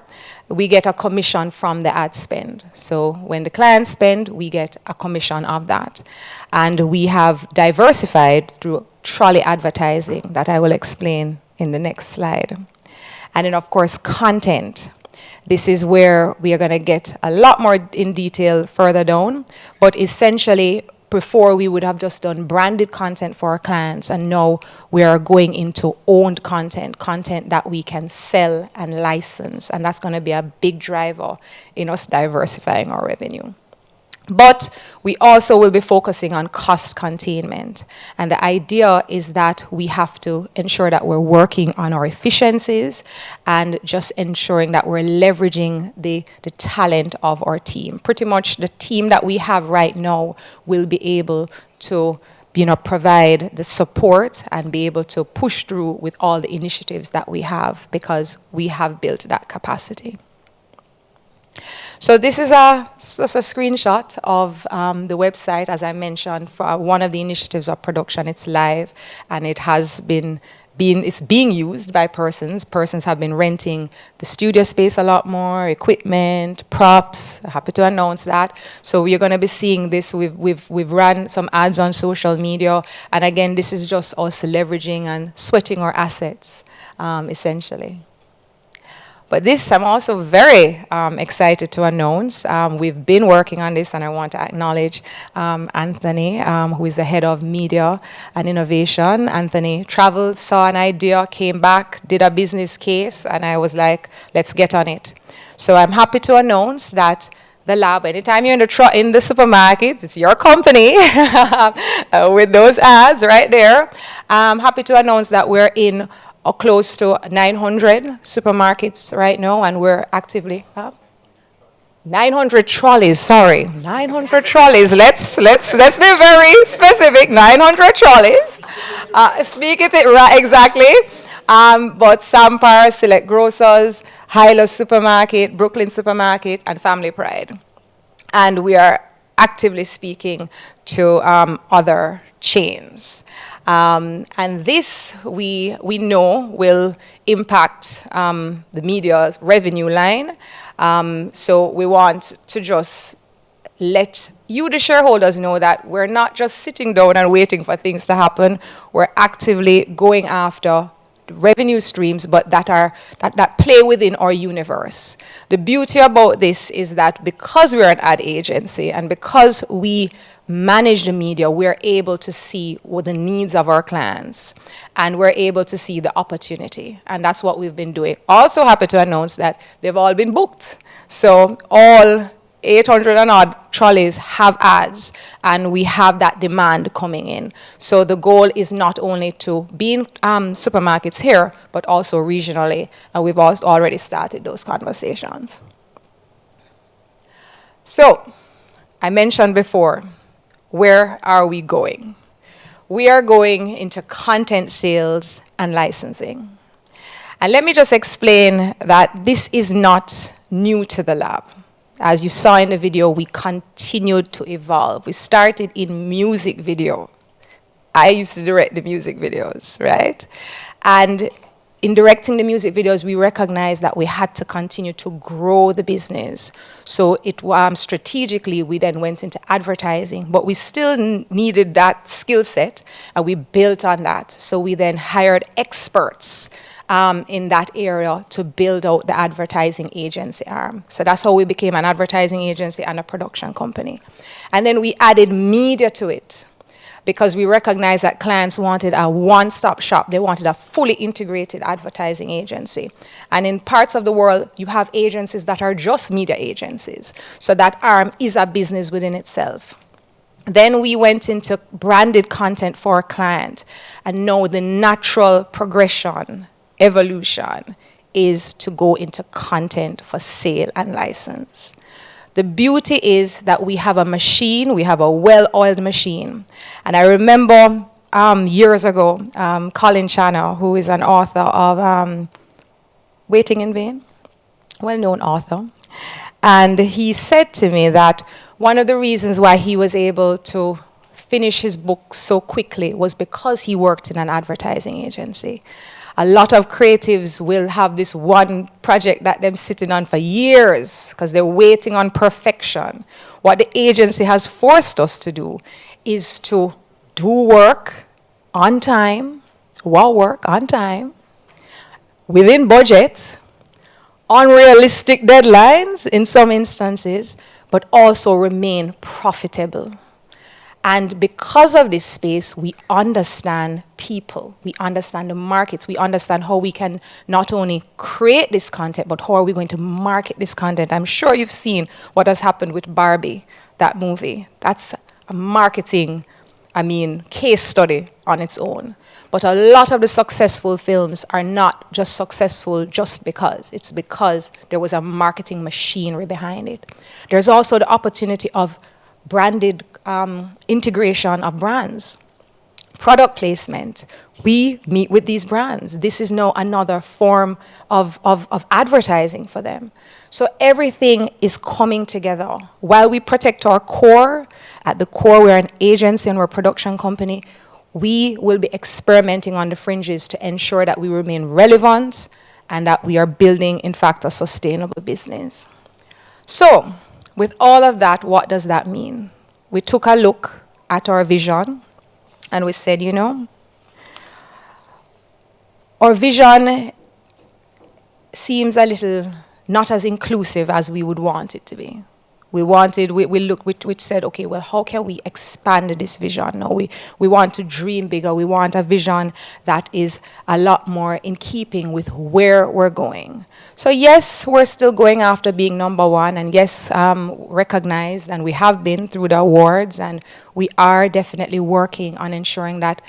we get a commission from the ad spend. So when the clients spend, we get a commission of that. And we have diversified through trolley advertising that I will explain in the next slide. And then, of course, content. This is where we are going to get a lot more in detail further down. But essentially, before we would have just done branded content for our clients, and now we are going into owned content that we can sell and license, and that's going to be a big driver in us diversifying our revenue. But we also will be focusing on cost containment. And the idea is that we have to ensure that we're working on our efficiencies and just ensuring that we're leveraging the talent of our team. Pretty much the team that we have right now will be able to provide the support and be able to push through with all the initiatives that we have because we have built that capacity. So this is just a screenshot of the website, as I mentioned, for one of the initiatives of production. It's live, and it has it's being used by persons. Persons have been renting the studio space a lot more, equipment, props. Happy to announce that. So you're going to be seeing this. We've run some ads on social media, and again, this is just us leveraging and sweating our assets, essentially. But this, I'm also very excited to announce. We've been working on this, and I want to acknowledge Anthony, who is the head of media and innovation. Anthony traveled, saw an idea, came back, did a business case, and I was like, let's get on it. So I'm happy to announce that the lab, anytime you're in the supermarket, it's your company with those ads right there. I'm happy to announce that we're in close to 900 supermarkets right now, and we're actively 900 trolleys. Sorry, 900 trolleys. Let's be very specific. 900 trolleys. Speak it right exactly. But Sampar, Select Grocers, Hilo Supermarket, Brooklyn Supermarket, and Family Pride, and we are actively speaking to other chains. And this, we know, will impact the media's revenue line. So we want to just let you, the shareholders, know that we're not just sitting down and waiting for things to happen. We're actively going after revenue streams, but that play within our universe. The beauty about this is that because we're an ad agency and because we manage the media, we're able to see what the needs of our clients, and we're able to see the opportunity, and that's what we've been doing. Also happy to announce that they've all been booked. So all 800 and odd trolleys have ads, and we have that demand coming in. So the goal is not only to be in supermarkets here, but also regionally, and we've also already started those conversations. So I mentioned before, where are we going? We are going into content sales and licensing. And let me just explain that this is not new to the lab. As you saw in the video, we continued to evolve. We started in music video. I used to direct the music videos, right? And in directing the music videos, we recognized that we had to continue to grow the business. So strategically, we then went into advertising, but we still needed that skill set, and we built on that. So we then hired experts in that area to build out the advertising agency arm. So that's how we became an advertising agency and a production company. And then we added media to it, because we recognized that clients wanted a one-stop shop. They wanted a fully integrated advertising agency. And in parts of the world, you have agencies that are just media agencies. So that arm is a business within itself. Then we went into branded content for a client. And now the natural progression, evolution, is to go into content for sale and license. The beauty is that we have a machine, we have a well-oiled machine. And I remember years ago, Colin Channel, who is an author of Waiting in Vain, well-known author, and he said to me that one of the reasons why he was able to finish his book so quickly was because he worked in an advertising agency. A lot of creatives will have this one project that they're sitting on for years because they're waiting on perfection. What the agency has forced us to do is to do work on time, within budget, unrealistic deadlines in some instances, but also remain profitable. And because of this space, we understand people, we understand the markets, we understand how we can not only create this content, but how are we going to market this content. I'm sure you've seen what has happened with Barbie. that movie. That's a marketing, case study on its own. But a lot of the successful films are not just successful just because. It's because there was a marketing machinery behind it. There's also the opportunity of branded integration of brands. Product placement. We meet with these brands. This is now another form of advertising for them. So everything is coming together. While we protect our core, at the core we're an agency and we're a production company, we will be experimenting on the fringes to ensure that we remain relevant and that we are building, in fact, a sustainable business. So, with all of that, what does that mean? We took a look at our vision and we said, our vision seems a little not as inclusive as we would want it to be. We said, okay, well, how can we expand this vision? No, we want to dream bigger. We want a vision that is a lot more in keeping with where we're going. So yes, we're still going after being number one, and yes, recognized, and we have been through the awards, and we are definitely working on ensuring that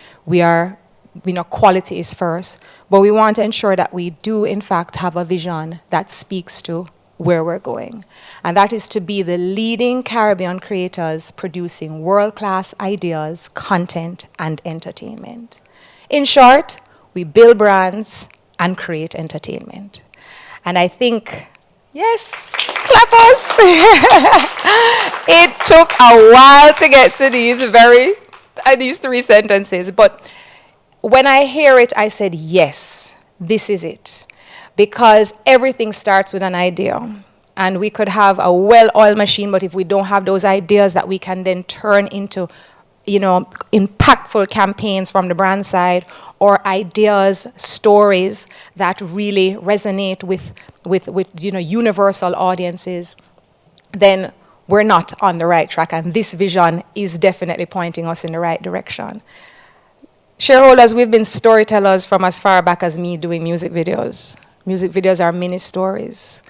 quality is first. But we want to ensure that we do, in fact, have a vision that speaks to where we're going. And that is to be the leading Caribbean creators producing world-class ideas, content, and entertainment. In short, we build brands and create entertainment. And I think, yes, clap us. It took a while to get to these three sentences, but when I hear it, I said, yes, this is it. Because everything starts with an idea. And we could have a well-oiled machine, but if we don't have those ideas that we can then turn into, impactful campaigns from the brand side, or ideas, stories that really resonate with universal audiences, then we're not on the right track. And this vision is definitely pointing us in the right direction. Shareholders, we've been storytellers from as far back as me doing music videos. Music videos are mini stories.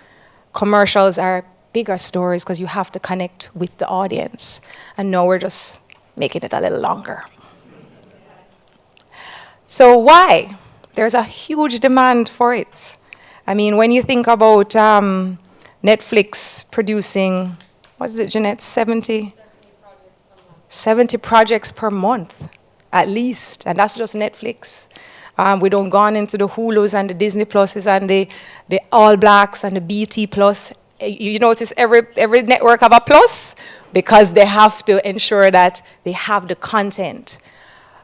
Commercials are bigger stories because you have to connect with the audience. And now we're just making it a little longer. So why? There's a huge demand for it. When you think about Netflix producing, what is it, Jeanette, 70 projects per month, at least. And that's just Netflix. We don't go on into the Hulus and the Disney Pluses and the All Blacks and the BT Plus. You notice every network have a plus because they have to ensure that they have the content.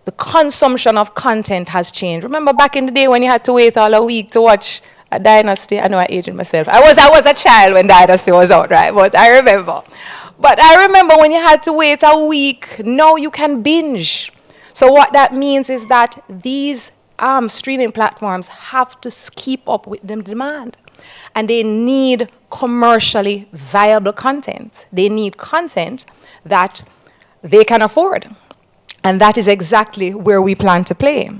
The consumption of content has changed. Remember back in the day when you had to wait all a week to watch a Dynasty? I know I aged myself. I was a child when Dynasty was out, right? But I remember. But I remember when you had to wait a week. Now you can binge. So what that means is that these streaming platforms have to keep up with the demand. And they need commercially viable content. They need content that they can afford. And that is exactly where we plan to play.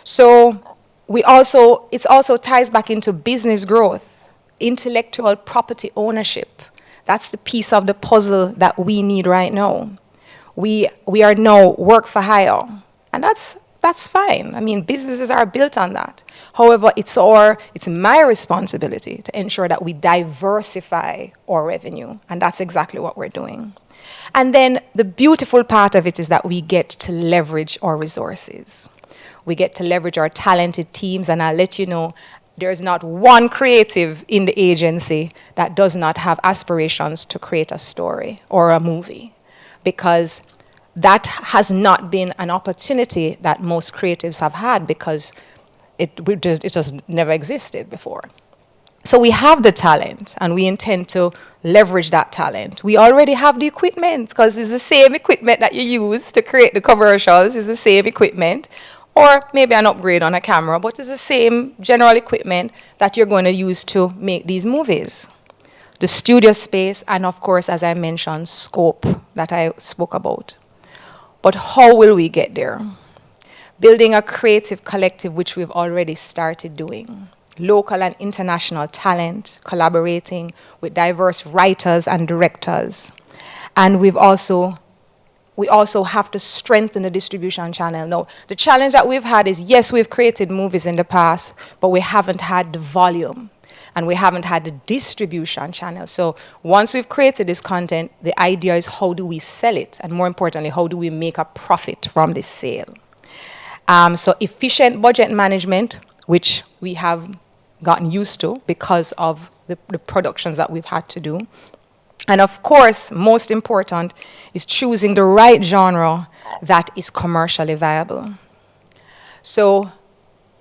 So it also ties back into business growth, intellectual property ownership. That's the piece of the puzzle that we need right now. We are now work for hire. And that's fine. Businesses are built on that. However, it's my responsibility to ensure that we diversify our revenue. And that's exactly what we're doing. And then the beautiful part of it is that we get to leverage our resources. We get to leverage our talented teams. And I'll let you know, there's not one creative in the agency that does not have aspirations to create a story or a movie. Because that has not been an opportunity that most creatives have had because it just never existed before. So we have the talent and we intend to leverage that talent. We already have the equipment because it's the same equipment that you use to create the commercials. It's the same equipment, or maybe an upgrade on a camera, but it's the same general equipment that you're going to use to make these movies. The studio space and, of course, as I mentioned, scope that I spoke about. But how will we get there? Building a creative collective, which we've already started doing. Local and international talent, collaborating with diverse writers and directors. And we also have to strengthen the distribution channel. Now, the challenge that we've had is, yes, we've created movies in the past, but we haven't had the volume and we haven't had the distribution channel. So once we've created this content, the idea is how do we sell it? And more importantly, how do we make a profit from this sale? So efficient budget management, which we have gotten used to because of the productions that we've had to do. And of course, most important is choosing the right genre that is commercially viable. So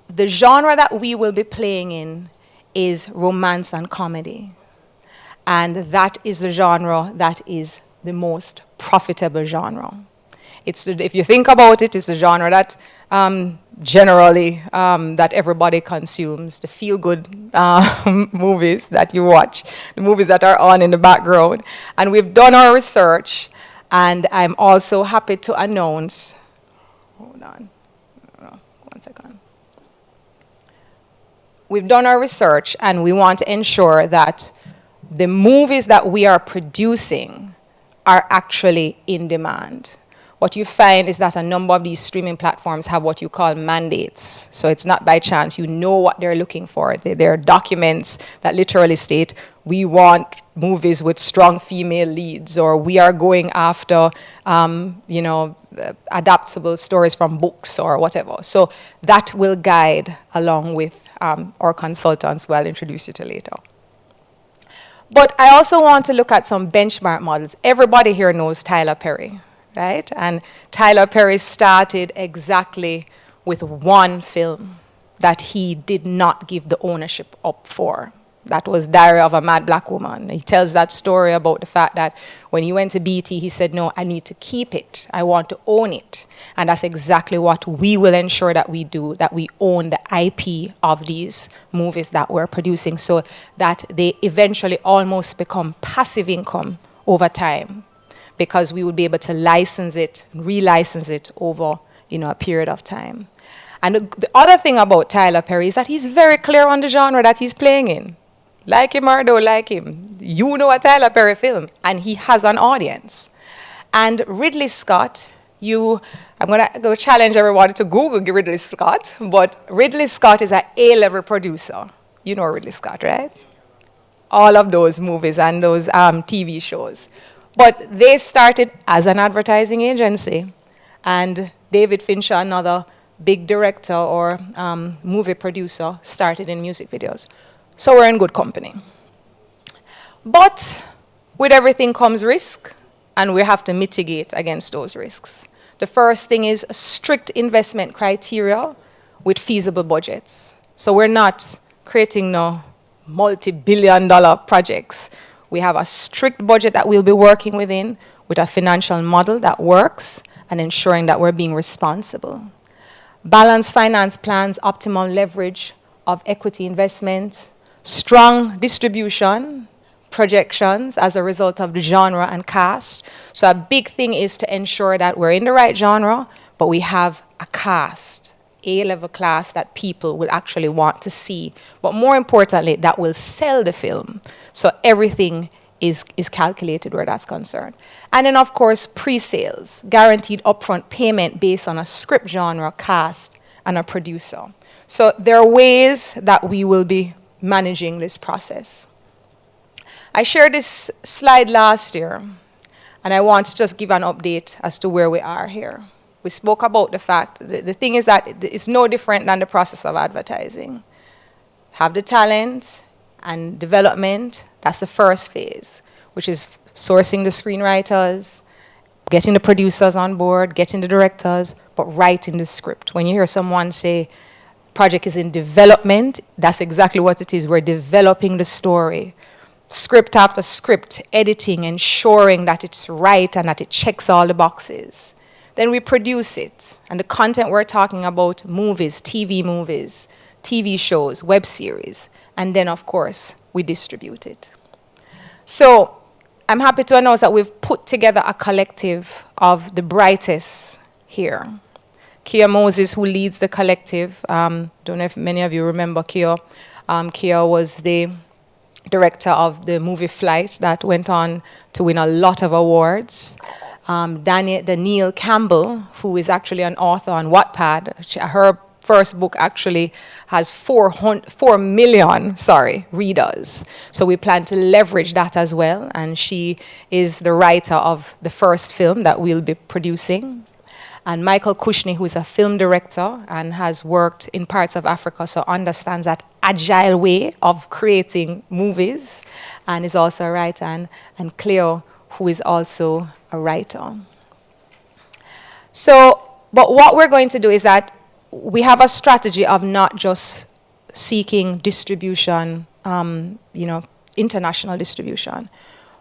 the genre that we will be playing in is romance and comedy. And that is the genre that is the most profitable genre. If you think about it, it's the genre that generally that everybody consumes, the feel-good movies that you watch, the movies that are on in the background. And we've done our research, and I'm also happy to announce, hold on, one second. We've done our research, and we want to ensure that the movies that we are producing are actually in demand. What you find is that a number of these streaming platforms have what you call mandates. So it's not by chance. You know what they're looking for. There are documents that literally state, we want movies with strong female leads, or we are going after, adaptable stories from books or whatever. So that will guide along with our consultants, who I'll introduce you to later. But I also want to look at some benchmark models. Everybody here knows Tyler Perry. Right? And Tyler Perry started exactly with one film that he did not give the ownership up for. That was Diary of a Mad Black Woman. He tells that story about the fact that when he went to BT, he said, no, I need to keep it. I want to own it. And that's exactly what we will ensure that we do, that we own the IP of these movies that we're producing so that they eventually almost become passive income over time, because we would be able to license it, relicense it over a period of time. And the other thing about Tyler Perry is that he's very clear on the genre that he's playing in. Like him or don't like him, you know a Tyler Perry film, and he has an audience. And Ridley Scott, I'm going to go challenge everybody to Google Ridley Scott, but Ridley Scott is an A-level producer. You know Ridley Scott, right? All of those movies and those TV shows. But they started as an advertising agency. And David Fincher, another big director or movie producer, started in music videos. So we're in good company. But with everything comes risk, and we have to mitigate against those risks. The first thing is strict investment criteria with feasible budgets. So we're not creating no multi-billion-dollar projects. We have a strict budget that we'll be working within with a financial model that works and ensuring that we're being responsible. Balanced finance plans, optimal leverage of equity investment, strong distribution projections as a result of the genre and cast. So a big thing is to ensure that we're in the right genre, but we have a cast, A-level class that people will actually want to see. But more importantly, that will sell the film. So everything is calculated where that's concerned. And then, of course, pre-sales, guaranteed upfront payment based on a script genre, cast, and a producer. So there are ways that we will be managing this process. I shared this slide last year, and I want to just give an update as to where we are here. We spoke about the fact, the thing is that it's no different than the process of advertising. Have the talent and development, that's the first phase, which is sourcing the screenwriters, getting the producers on board, getting the directors, but writing the script. When you hear someone say, project is in development, that's exactly what it is. We're developing the story. Script after script, editing, ensuring that it's right and that it checks all the boxes. Then we produce it. And the content we're talking about, movies, TV shows, web series. And then, of course, we distribute it. So I'm happy to announce that we've put together a collective of the brightest here. Kia Moses, who leads the collective, don't know if many of you remember Kia. Kia was the director of the movie Flight that went on to win a lot of awards. Danielle Campbell, who is actually an author on Wattpad. Her first book actually has 4 million readers. So we plan to leverage that as well. And she is the writer of the first film that we'll be producing. And Michael Kushney, who is a film director and has worked in parts of Africa, so understands that agile way of creating movies, and is also a writer. And Cleo, who is also a writer. So, but what we're going to do is that we have a strategy of not just seeking distribution, international distribution.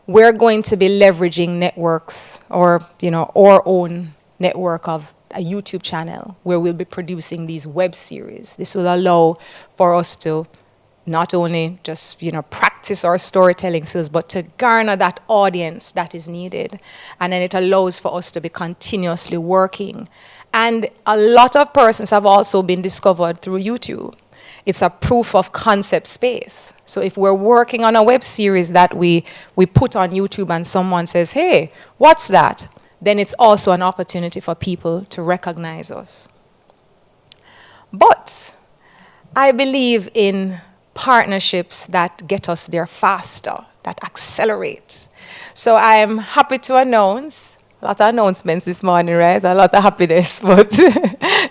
We're going to be leveraging networks or, our own network of a YouTube channel where we'll be producing these web series. This will allow for us to not only just, practice our storytelling skills, but to garner that audience that is needed. And then it allows for us to be continuously working. And a lot of persons have also been discovered through YouTube. It's a proof of concept space. So if we're working on a web series that we put on YouTube and someone says, hey, what's that? Then it's also an opportunity for people to recognize us. But I believe in partnerships that get us there faster, that accelerate. So I'm happy to announce, a lot of announcements this morning, right? A lot of happiness, but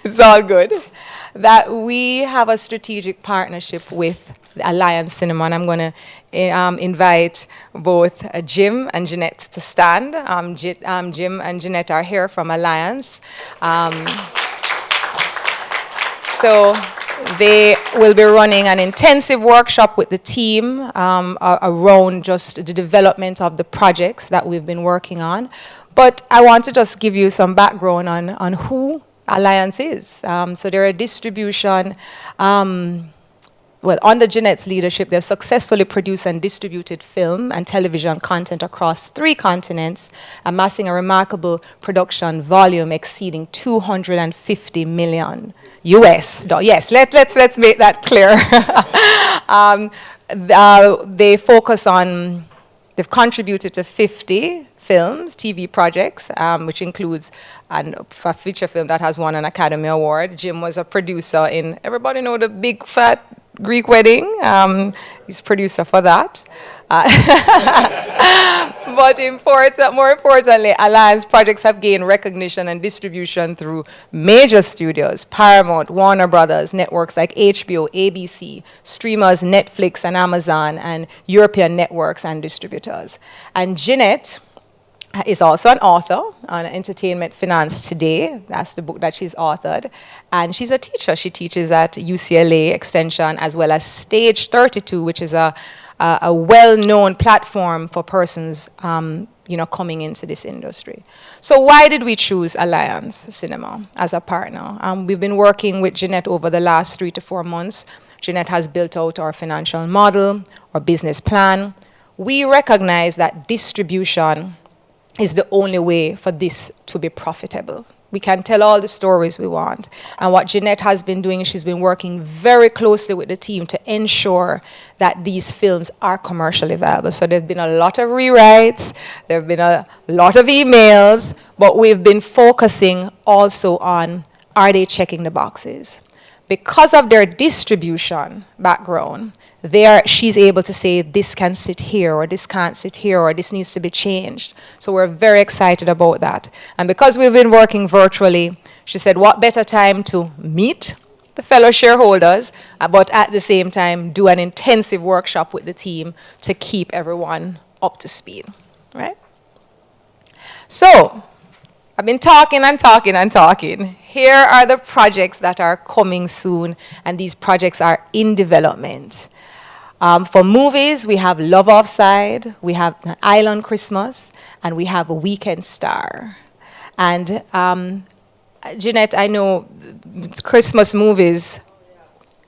it's all good, that we have a strategic partnership with Alliance Cinema, and I'm going to invite both Jim and Jeanette to stand. Jim and Jeanette are here from Alliance. So they will be running an intensive workshop with the team around just the development of the projects that we've been working on. But I want to just give you some background on who Alliance is. So they're a distribution. Under Jeanette's leadership, they've successfully produced and distributed film and television content across 3 continents, amassing a remarkable production volume exceeding $250 million US. Yes, let's make that clear. They've contributed to 50 films, TV projects, which includes a feature film that has won an Academy Award. Jim was a producer in, everybody know the Big Fat Greek Wedding? He's producer for that. But more importantly, Alliance projects have gained recognition and distribution through major studios, Paramount, Warner Brothers, networks like HBO, ABC, streamers, Netflix and Amazon, and European networks and distributors. And Jeanette is also an author on Entertainment Finance Today. That's the book that she's authored. And she's a teacher. She teaches at UCLA Extension as well as Stage 32, which is a well-known platform for persons coming into this industry. So why did we choose Alliance Cinema as a partner? We've been working with Jeanette over the last 3 to 4 months. Jeanette has built out our financial model, our business plan. We recognize that distribution is the only way for this to be profitable. We can tell all the stories we want. And what Jeanette has been doing is she's been working very closely with the team to ensure that these films are commercially viable. So there have been a lot of rewrites, there have been a lot of emails, but we've been focusing also on, are they checking the boxes? Because of their distribution background, she's able to say this can sit here or this can't sit here or this needs to be changed. So we're very excited about that. And because we've been working virtually, she said, what better time to meet the fellow shareholders, but at the same time do an intensive workshop with the team to keep everyone up to speed, right? So I've been talking and talking and talking. Here are the projects that are coming soon, and these projects are in development. For movies, we have Love Offside, we have Island Christmas, and we have a Weekend Star. And Jeanette, I know Christmas movies,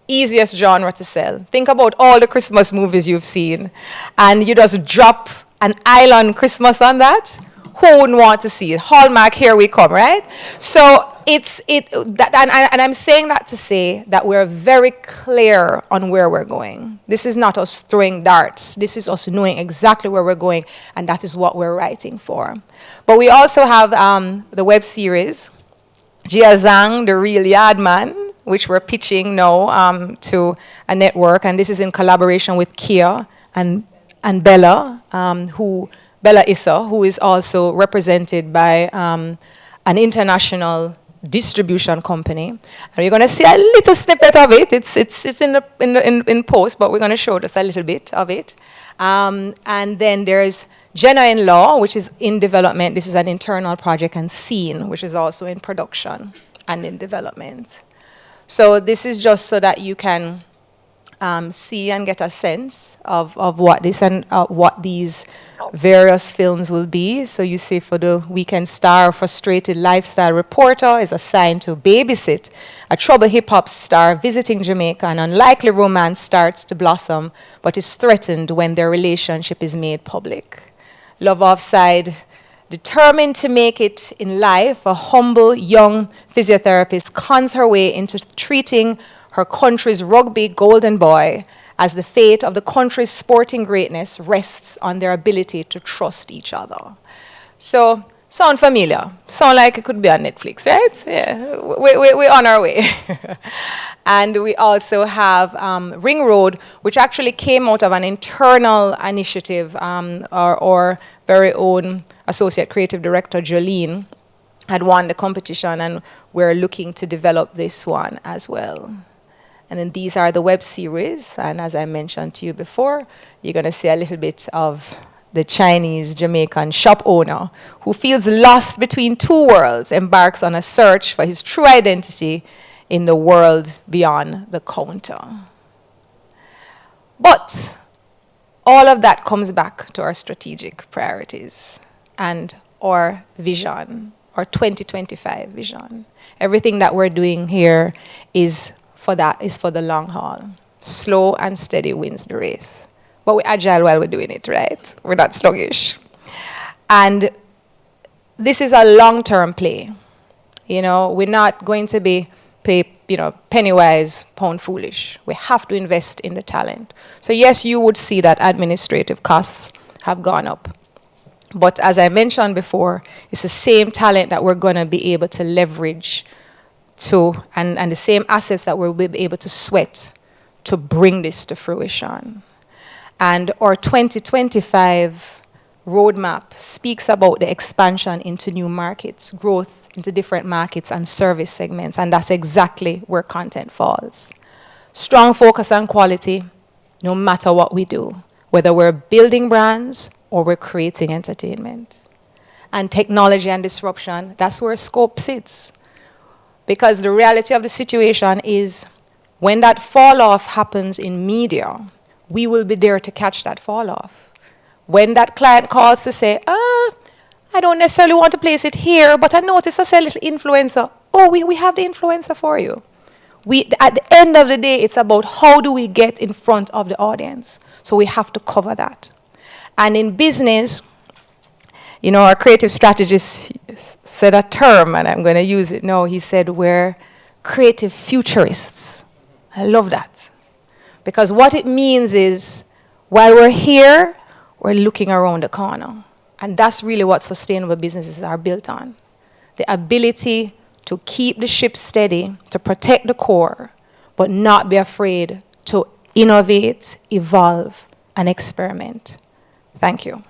easiest genre to sell. Think about all the Christmas movies you've seen, and you just drop an Island Christmas on that. Who wouldn't want to see it? Hallmark, here we come, right? So and I'm saying that to say that we're very clear on where we're going. This is not us throwing darts. This is us knowing exactly where we're going, and that is what we're writing for. But we also have the web series, Jia Zhang, The Real Yardman, which we're pitching now to a network, and this is in collaboration with Kia and Bella, Bella Issa, who is also represented by an international distribution company. And you're going to see a little snippet of it. It's in post, but we're going to show just a little bit of it. And then there's Jenna in Law, which is in development. This is an internal project, and Scene, which is also in production and in development. So this is just so that you can see and get a sense of what this and what these various films will be. So you see, for the weekend star, a frustrated lifestyle reporter is assigned to babysit a troubled hip-hop star visiting Jamaica. An unlikely romance starts to blossom, but is threatened when their relationship is made public. Love Offside, determined to make it in life, a humble young physiotherapist cons her way into treating her country's rugby golden boy, as the fate of the country's sporting greatness rests on their ability to trust each other. So, sound familiar? Sound like it could be on Netflix, right? Yeah, we're on our way. And we also have Ring Road, which actually came out of an internal initiative. Our very own Associate Creative Director, Jolene, had won the competition, and we're looking to develop this one as well. And then these are the web series, and as I mentioned to you before, you're going to see a little bit of the Chinese Jamaican shop owner who feels lost between two worlds, embarks on a search for his true identity in the world beyond the counter. But all of that comes back to our strategic priorities and our vision, our 2025 vision. Everything that we're doing here is for the long haul. Slow and steady wins the race. But we're agile while we're doing it, right? We're not sluggish. And this is a long-term play. You know, we're not going to play penny wise, pound foolish. We have to invest in the talent. So yes, you would see that administrative costs have gone up. But as I mentioned before, it's the same talent that we're going to be able to leverage and the same assets that we'll be able to sweat to bring this to fruition. And our 2025 roadmap speaks about the expansion into new markets, growth into different markets and service segments, and that's exactly where content falls. Strong focus on quality, no matter what we do, whether we're building brands or we're creating entertainment. And technology and disruption, that's where scope sits. Because the reality of the situation is when that fall off happens in media, we will be there to catch that fall off. When that client calls to say, I don't necessarily want to place it here, but I noticed I saw a little influencer. Oh, we have the influencer for you. At the end of the day, it's about how do we get in front of the audience. So we have to cover that. And in business, you know, our creative strategist said a term, and I'm going to use it now. He said, we're creative futurists. I love that. Because what it means is, while we're here, we're looking around the corner. And that's really what sustainable businesses are built on. The ability to keep the ship steady, to protect the core, but not be afraid to innovate, evolve, and experiment. Thank you.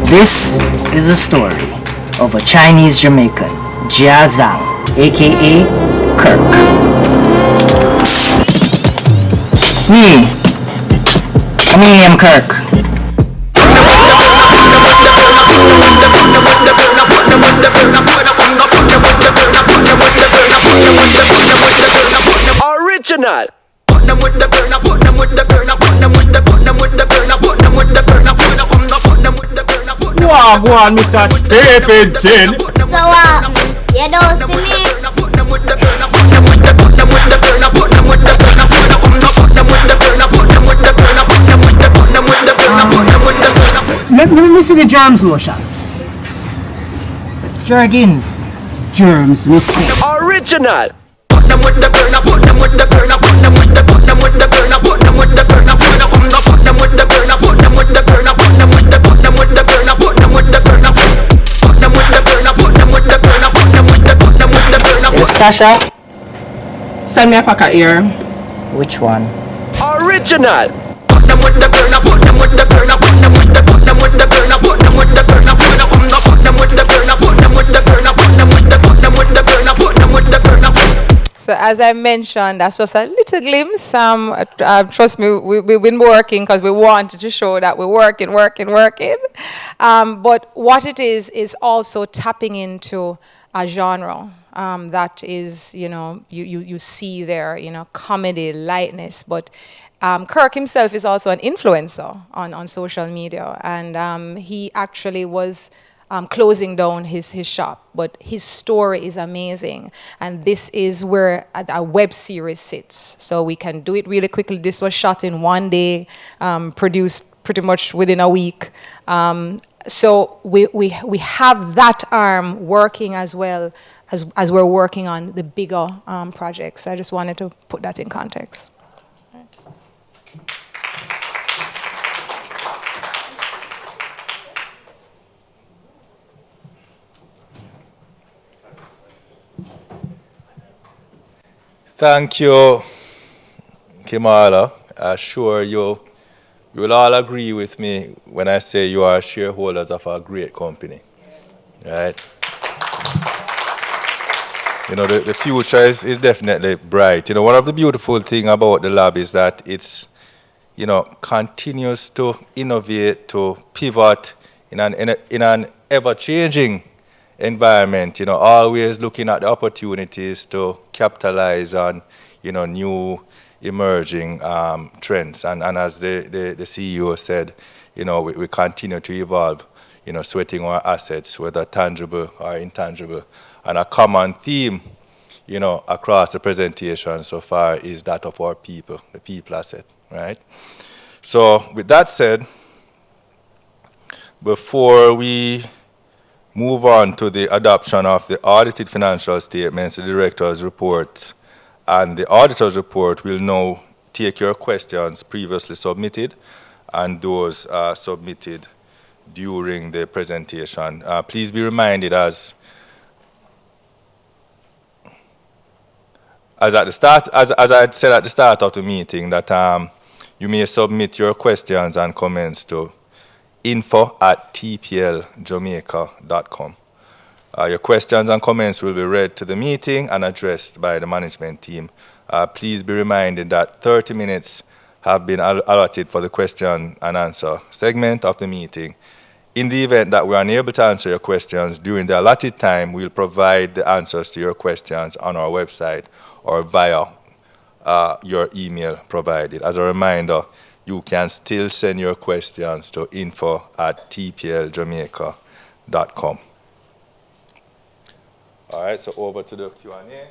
This is a story of a Chinese Jamaican, Jia Zhang, aka Kirk. Me am Kirk. Original. Wow, go on, Mr. David Jin. So, you don't see me? me see the germs lotion. Jergens. Germs, me see. Original. Yes, Sasha. Send me a pack of ear. Which one? Original. So as I mentioned, that's just a little glimpse. Trust me, we've been working because we wanted to show that we're working. But what it is also tapping into a genre that is, you see there, comedy, lightness. But Kirk himself is also an influencer on social media, and he actually was closing down his shop, but his story is amazing, and this is where a web series sits. So we can do it really quickly. This was shot in one day, produced pretty much within a week. So we have that arm working as well as we're working on the bigger projects. I just wanted to put that in context. Thank you, Kimala. I'm sure you will all agree with me when I say you are shareholders of a great company, right? The future is definitely bright. One of the beautiful things about the lab is that it's, continues to innovate, to pivot in an ever-changing environment, always looking at the opportunities to capitalize on, new emerging trends. And as the CEO said, we continue to evolve, sweating our assets, whether tangible or intangible. And a common theme, across the presentation so far is that of our people, the people asset, right? So with that said, before we move on to the adoption of the audited financial statements, the director's reports, and the auditor's report, we'll now take your questions previously submitted and those submitted during the presentation. Please be reminded, as I had said at the start of the meeting, that you may submit your questions and comments to info@tpljamaica.com. Your questions and comments will be read to the meeting and addressed by the management team. Please be reminded that 30 minutes have been allotted for the question and answer segment of the meeting. In the event that we are unable to answer your questions during the allotted time, we'll provide the answers to your questions on our website or via your email provided. As a reminder, you can still send your questions to info@tpljamaica.com. All right, so over to the Q&A.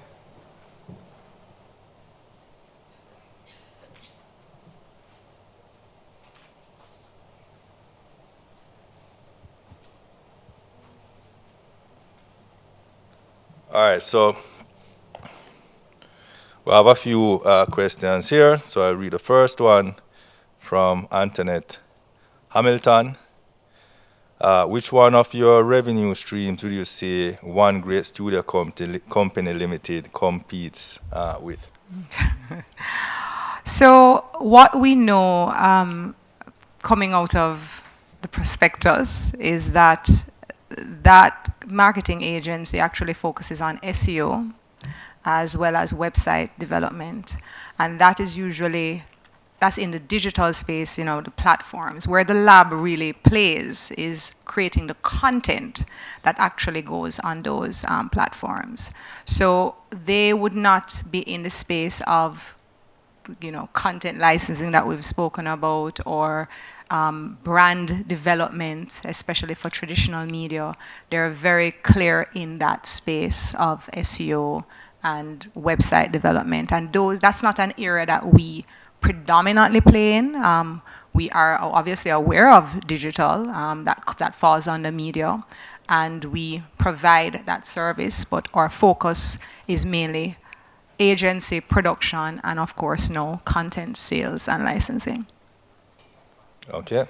All right, so we have a few questions here. So I'll read the first one from Antoinette Hamilton. Which one of your revenue streams would you say One Great Studio Company Limited competes with? So what we know coming out of the prospectus is that marketing agency actually focuses on SEO as well as website development. And that is usually, that's in the digital space, the platforms. Where the lab really plays is creating the content that actually goes on those platforms. So they would not be in the space of, content licensing that we've spoken about, or brand development, especially for traditional media. They're very clear in that space of SEO and website development. And that's not an area that we predominantly play in. We are obviously aware of digital, that falls under media, and we provide that service, but our focus is mainly agency, production, and of course, content sales and licensing. Okay.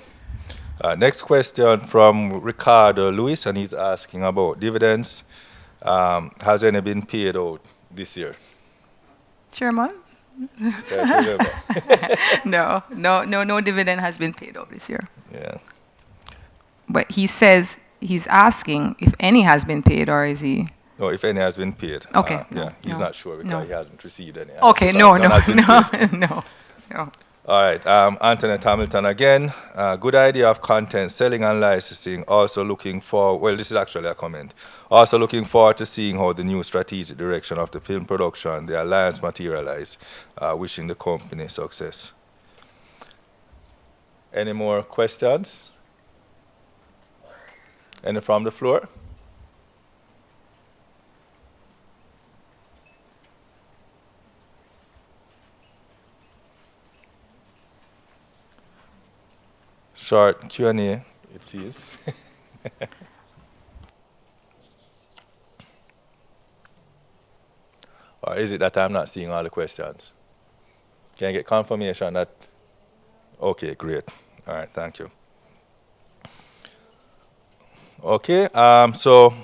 Next question from Ricardo Luis, and he's asking about dividends. Has any been paid out this year? Chairman? No dividend has been paid out this year. Yeah. But he says he's asking if any has been paid, or is he? No, if any has been paid. Okay. He's not sure because he hasn't received any. Okay, no. All right, Antoinette Hamilton again. Good idea of content selling and licensing. Also looking for, well, this is actually a comment. Also looking forward to seeing how the new strategic direction of the film production, the alliance materialize. Wishing the company success. Any more questions? Any from the floor? Short Q&A, it seems. Or is it that I'm not seeing all the questions? Can I get confirmation that? Okay, great. All right, thank you. Okay, so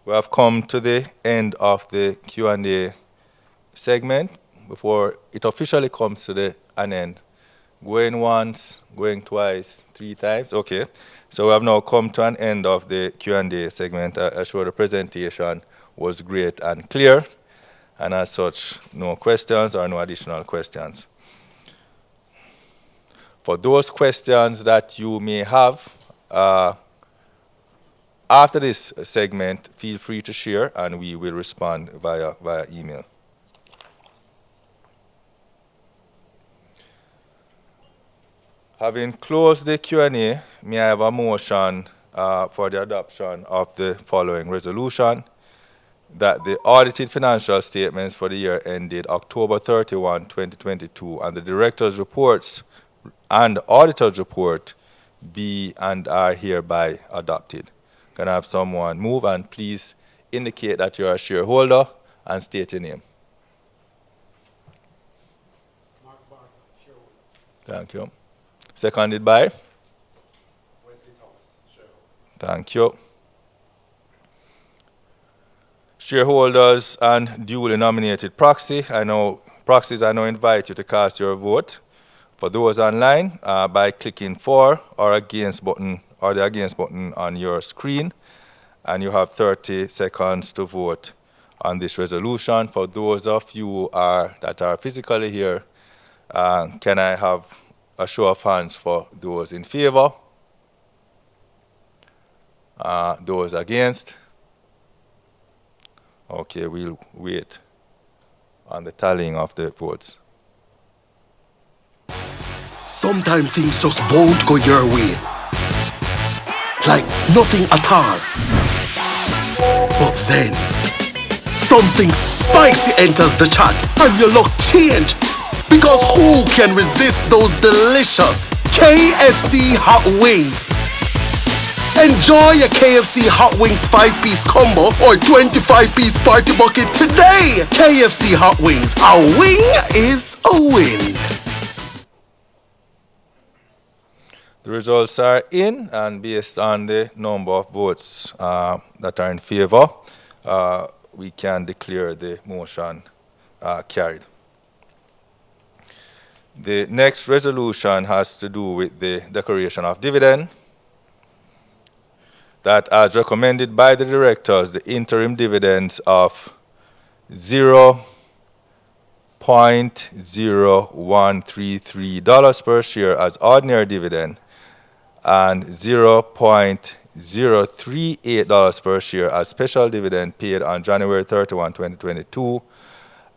we have come to the end of the Q&A segment before it officially comes to an end. Going once, going twice, 3 times. Okay, so we have now come to an end of the Q&A segment. I'm sure the presentation was great and clear, and as such, no questions or no additional questions. For those questions that you may have after this segment, feel free to share, and we will respond via email. Having closed the Q&A, may I have a motion for the adoption of the following resolution: that the audited financial statements for the year ended October 31, 2022, and the director's reports and auditor's report be and are hereby adopted. Can I have someone move, and please indicate that you're a shareholder and state your name. Bards, shareholder. Thank you. Seconded by? Wesley Thomas, shareholder. Thank you. Shareholders and duly nominated proxies, I now invite you to cast your vote. For those online, by clicking for or against button or the against button on your screen, and you have 30 seconds to vote on this resolution. For those of you that are physically here, can I have a show of hands for those in favor? Those against? Okay, we'll wait on the tallying of the votes. Sometimes things just won't go your way. Like nothing at all. But then, something spicy enters the chat and your luck change. Because who can resist those delicious KFC hot wings? Enjoy your KFC hot wings 5-piece combo or 25-piece party bucket today. KFC hot wings, a wing is a win. The results are in, and based on the number of votes that are in favor, we can declare the motion carried. The next resolution has to do with the declaration of dividend. That, as recommended by the directors, the interim dividends of $0.0133 per share as ordinary dividend and $0.038 per share as special dividend paid on January 31, 2022,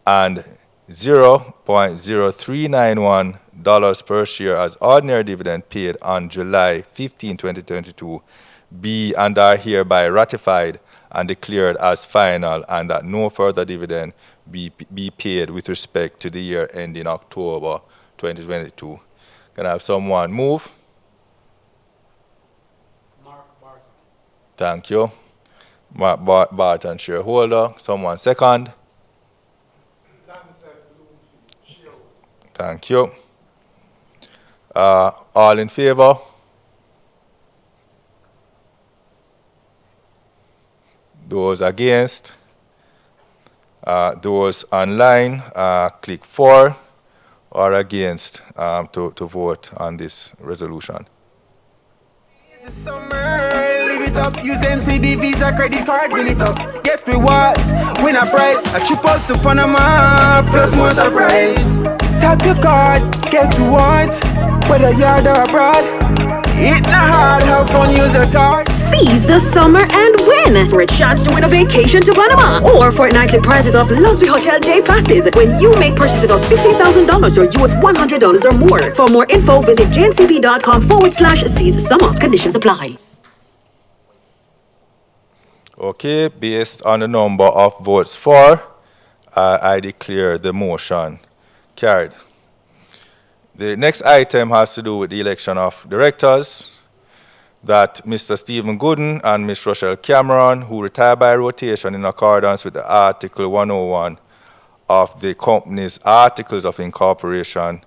and $0.0391 per share as ordinary dividend paid on July 15, 2022, be and are hereby ratified and declared as final, and that no further dividend be paid with respect to the year ending October 2022. Can I have someone move? Thank you. Mark Barton, shareholder. Someone second. Thank you. All in favor? Those against? Those online, click for or against to vote on this resolution. This summer, live it up. Use NCB Visa credit card, win it up. Get rewards, win a prize. A trip out to Panama, plus more surprise. Tap your card, get rewards, whether yard or abroad. It not hard, have fun, use a card. Seize the summer and win for a chance to win a vacation to Panama or fortnightly prizes of luxury hotel day passes when you make purchases of $15,000 or US $100 or more. For more info, visit jncb.com/seize summer. Conditions apply. Okay, based on the number of votes for, I declare the motion carried. The next item has to do with the election of directors. That Mr. Stephen Gooden and Ms. Rochelle Cameron, who retire by rotation in accordance with the Article 101 of the company's Articles of Incorporation,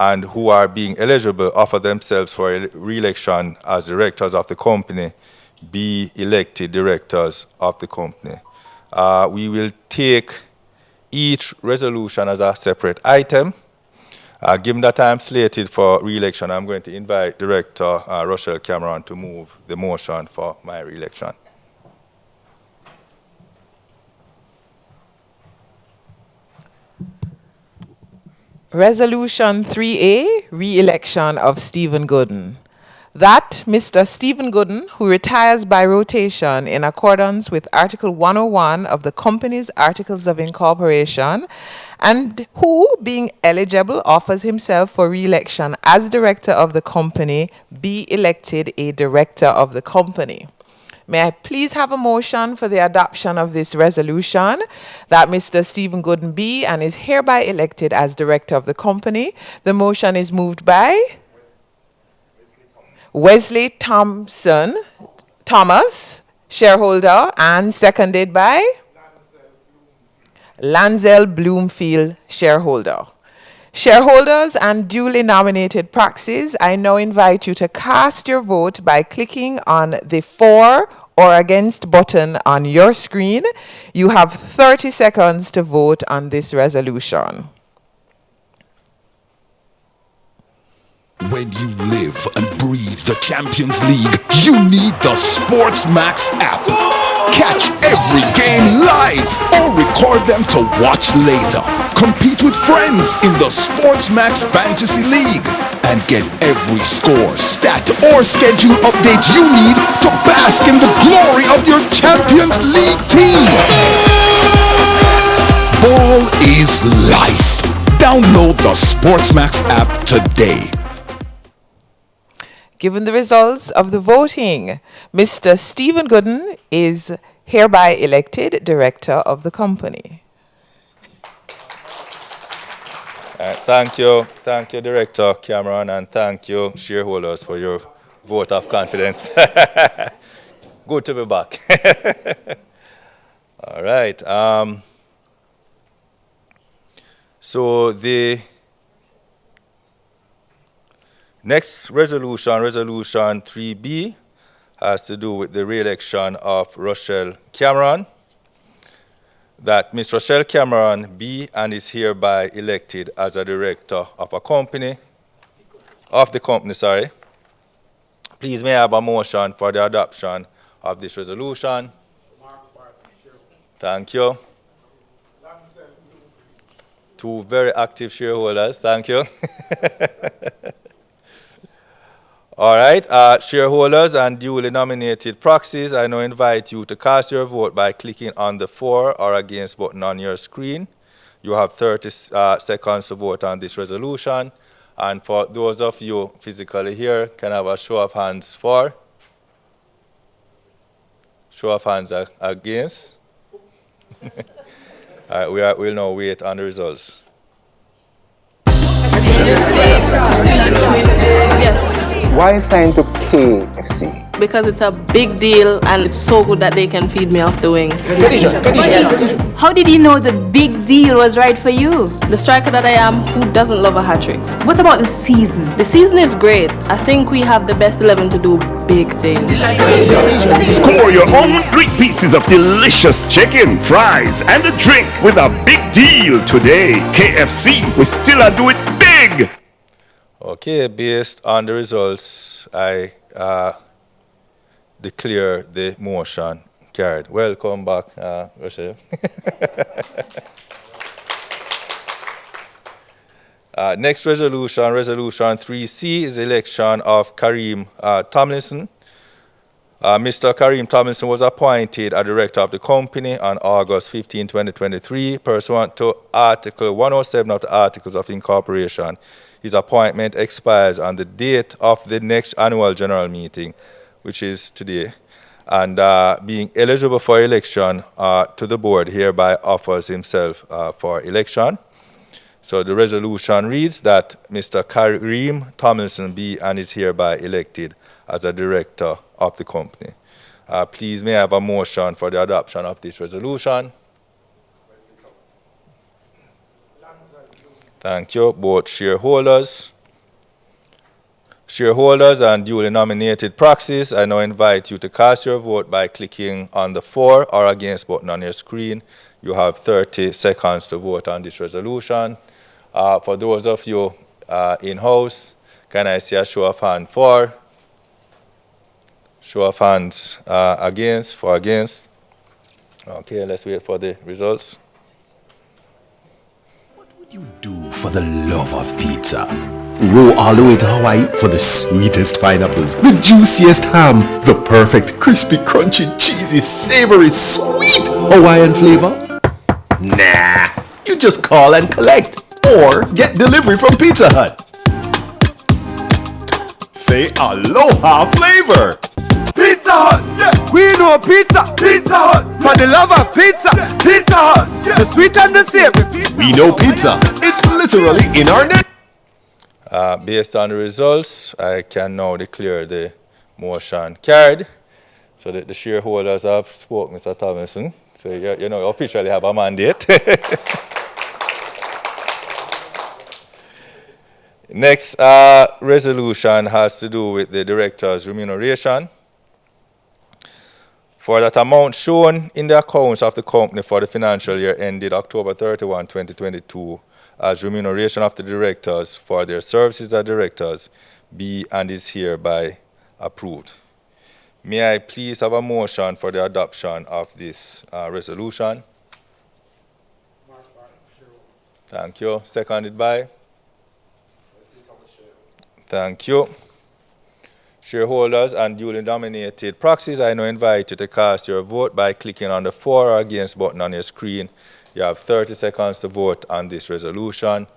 and who are being eligible, offer themselves for re-election as directors of the company, be elected directors of the company. We will take each resolution as a separate item. Given that I'm slated for re-election, I'm going to invite Director Rochelle Cameron to move the motion for my re-election. Resolution 3A, re-election of Stephen Gooden. That Mr. Stephen Gooden, who retires by rotation in accordance with Article 101 of the company's Articles of Incorporation, and who, being eligible, offers himself for re-election as director of the company, be elected a director of the company. May I please have a motion for the adoption of this resolution, that Mr. Stephen Gooden be and is hereby elected as director of the company. The motion is moved by Wesley Thomas, shareholder, and seconded by Lanzel Bloomfield, shareholder. Shareholders and duly nominated proxies, I now invite you to cast your vote by clicking on the for or against button on your screen. You have 30 seconds to vote on this resolution. When you live and breathe the Champions League, you need the SportsMax app. Catch every game live or record them to watch later. Compete with friends in the SportsMax Fantasy League and get every score, stat, or schedule update you need to bask in the glory of your Champions League team. Ball is life. Download the SportsMax app today. Given the results of the voting, Mr. Stephen Gooden is hereby elected director of the company. Thank you, Director Cameron, and thank you, shareholders, for your vote of confidence. Good to be back. All right. So the next resolution, Resolution 3B, has to do with the re-election of Rochelle Cameron. That Ms. Rochelle Cameron be and is hereby elected as a director of a company, sorry. Please may I have a motion for the adoption of this resolution. Thank you. Two very active shareholders, thank you. All right, shareholders and duly nominated proxies, I now invite you to cast your vote by clicking on the for or against button on your screen. You have 30 seconds to vote on this resolution. And for those of you physically here, can I have a show of hands for? Show of hands against? All right, we'll now wait on the results. Yes. Why sign to KFC? Because it's a big deal and it's so good that they can feed me off the wing. Yes. How did you know the big deal was right for you? The striker that I am, who doesn't love a hat trick? What about the season? The season is great. I think we have the best 11 to do big things. Score your own 3 pieces of delicious chicken, fries, and a drink with a big deal today. KFC, we still are do it big. Okay, based on the results, I declare the motion carried. Welcome back, Rochelle. Next resolution, resolution 3C, is election of Kareem Tomlinson. Mr. Kareem Tomlinson was appointed a director of the company on August 15, 2023, pursuant to Article 107 of the Articles of Incorporation. His appointment expires on the date of the next annual general meeting, which is today, and being eligible for election to the board hereby offers himself for election. So the resolution reads that Mr. Kareem Tomlinson be and is hereby elected as a director of the company. Please may I have a motion for the adoption of this resolution? Thank you. Both shareholders. Shareholders and duly nominated proxies, I now invite you to cast your vote by clicking on the for or against button on your screen. You have 30 seconds to vote on this resolution. For those of you in-house, can I see a show of hands for? Show of hands against, for against. Okay, let's wait for the results. Do for the love of pizza. Row all the way to Hawaii for the sweetest pineapples, the juiciest ham, the perfect crispy, crunchy, cheesy, savory, sweet Hawaiian flavor? Nah, you just call and collect or get delivery from Pizza Hut. Say aloha flavor. Pizza Hut, yeah. We know pizza, Pizza Hut. For the love of pizza, Pizza Hut. Yeah. The sweet and the savory. We know pizza. It's literally in our name. Based on the results, I can now declare the motion carried. So the shareholders have spoke, Mr. Tomlinson. So you know, officially have a mandate. Next resolution has to do with the director's remuneration. For that amount shown in the accounts of the company for the financial year ended October 31, 2022, as remuneration of the directors for their services as directors, be and is hereby approved. May I please have a motion for the adoption of this resolution? Thank you. Seconded by? Thank you. Shareholders and duly nominated proxies, I now invite you to cast your vote by clicking on the for or against button on your screen. You have 30 seconds to vote on this resolution.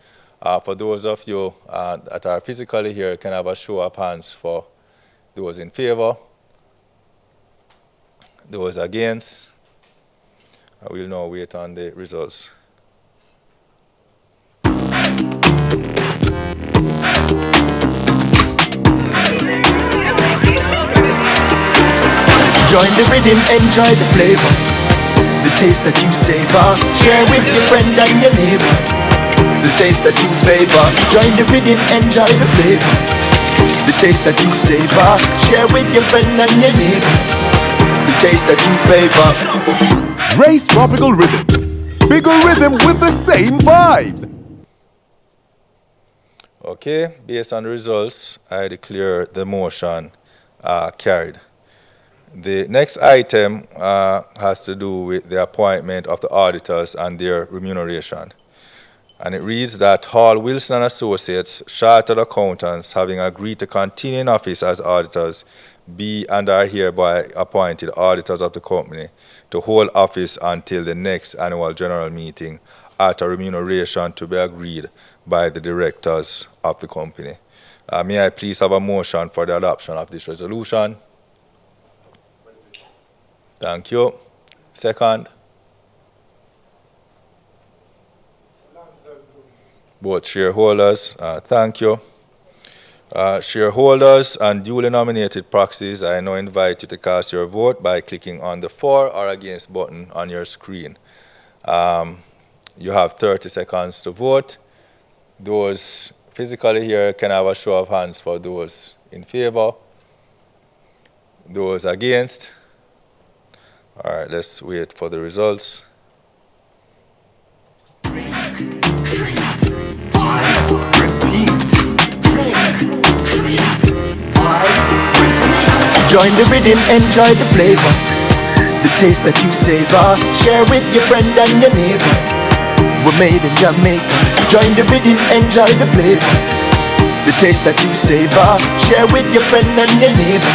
For those of you that are physically here, can I have a show of hands for those in favor? Those against? I will now wait on the results. Join the rhythm, enjoy the flavor, the taste that you savor. Share with your friend and your neighbor, the taste that you favor. Join the rhythm, enjoy the flavor, the taste that you savor. Share with your friend and your neighbor, the taste that you favor. Race tropical rhythm, bigger rhythm with the same vibes. Okay, based on the results, I declare the motion carried. The next item has to do with the appointment of the auditors and their remuneration. And it reads that Hall Wilson and Associates, Chartered Accountants, having agreed to continue in office as auditors, be and are hereby appointed auditors of the company to hold office until the next annual general meeting at a remuneration to be agreed by the directors of the company. May I please have a motion for the adoption of this resolution? Thank you. Second. both shareholders. Thank you. Shareholders and duly nominated proxies, I now invite you to cast your vote by clicking on the for or against button on your screen. You have 30 seconds to vote. Those physically here can have a show of hands for those in favor. Those against. All right, let's wait for the results. Join the rhythm, enjoy the flavor, the taste that you savor. Share with your friend and your neighbor. We're made in Jamaica. Join the rhythm, enjoy the flavor, the taste that you savor. Share with your friend and your neighbor.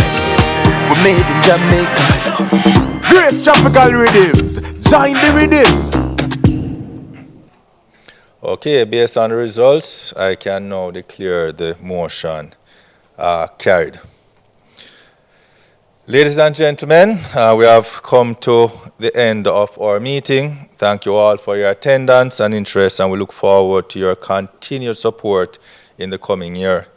We're made in Jamaica. Grace tropical rhythms. Join the rhythm. Okay, based on the results, I can now declare the motion carried. Ladies and gentlemen, we have come to the end of our meeting. Thank you all for your attendance and interest, and we look forward to your continued support in the coming year.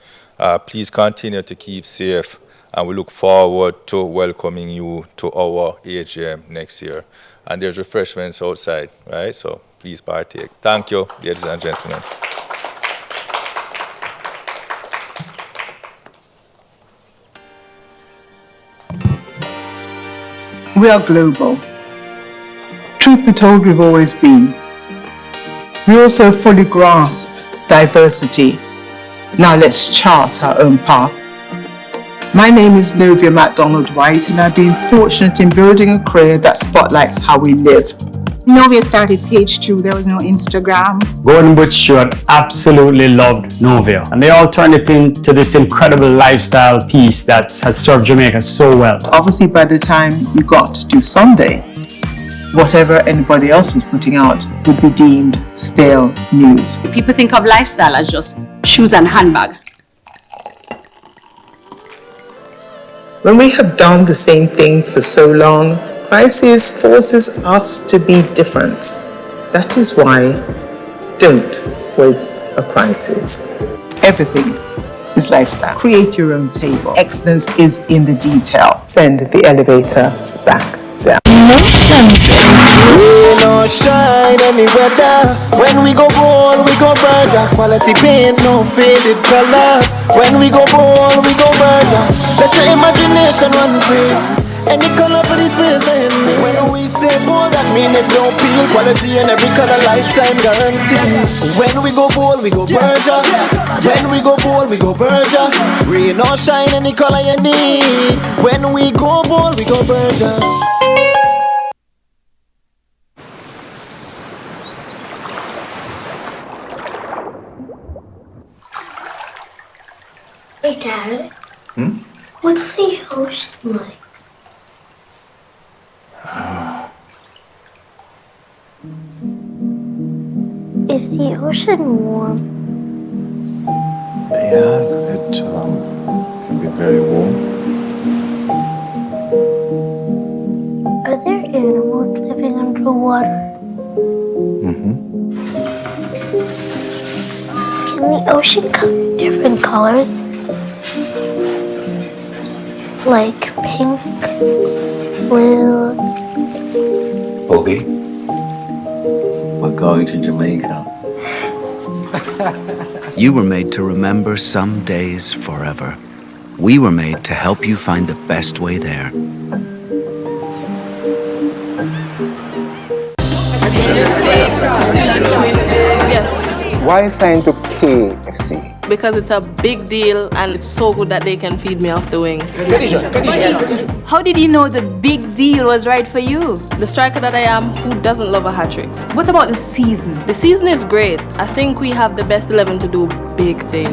Please continue to keep safe, and we look forward to welcoming you to our AGM next year. And there's refreshments outside, right? So please partake. Thank you, ladies and gentlemen. We are global. Truth be told, we've always been. We also fully grasp diversity. Now let's chart our own path. My name is Novia MacDonald White, and I've been fortunate in building a career that spotlights how we live. Novia started page 2, there was no Instagram. Gordon Butch Stewart absolutely loved Novia, and they all turned it into this incredible lifestyle piece that has served Jamaica so well. Obviously, by the time you got to Sunday, whatever anybody else is putting out would be deemed stale news. People think of lifestyle as just shoes and handbag. When we have done the same things for so long, crisis forces us to be different. That is why don't waste a crisis. Everything is lifestyle. Create your own table. Excellence is in the detail. Send the elevator back down. We no shine any weather. When we go bold, we go Berger. Quality paint, no faded colors. When we go bold, we go Berger. Let your imagination run free. Any color for this space, when we say bold, that mean it don't peel. Quality in every color, lifetime guarantee. When we go bold, we go Berger. When we go bold, we go Berger. Rain or shine, any color you need. When we go bold, we go Berger. Hey, Dad. What's the ocean like? Is the ocean warm? Yeah, it can be very warm. Are there animals living underwater? Can the ocean come in different colors? Like pink, blue. Bobby, we're going to Jamaica. You were made to remember some days forever. We were made to help you find the best way there. Yes. Why sign to KFC? Because it's a big deal and it's so good that they can feed me off the wing. Yes. How did you know the big deal was right for you? The striker that I am, who doesn't love a hat-trick? What about the season? The season is great. I think we have the best 11 to do big things.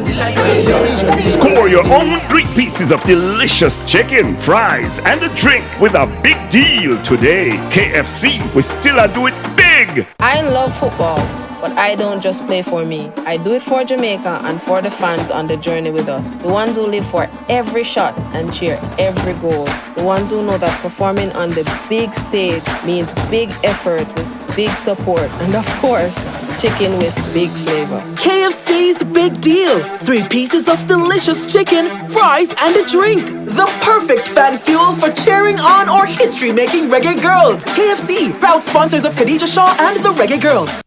Score your own 3 pieces of delicious chicken, fries, and a drink with a big deal today. KFC, we still are doing it big. I love football, But I don't just play for me. I do it for Jamaica and for the fans on the journey with us. The ones who live for every shot and cheer every goal. The ones who know that performing on the big stage means big effort with big support. And of course, chicken with big flavor. KFC's Big Deal. 3 pieces of delicious chicken, fries, and a drink. The perfect fan fuel for cheering on or history-making reggae girls. KFC, proud sponsors of Khadijah Shaw and the Reggae Girls.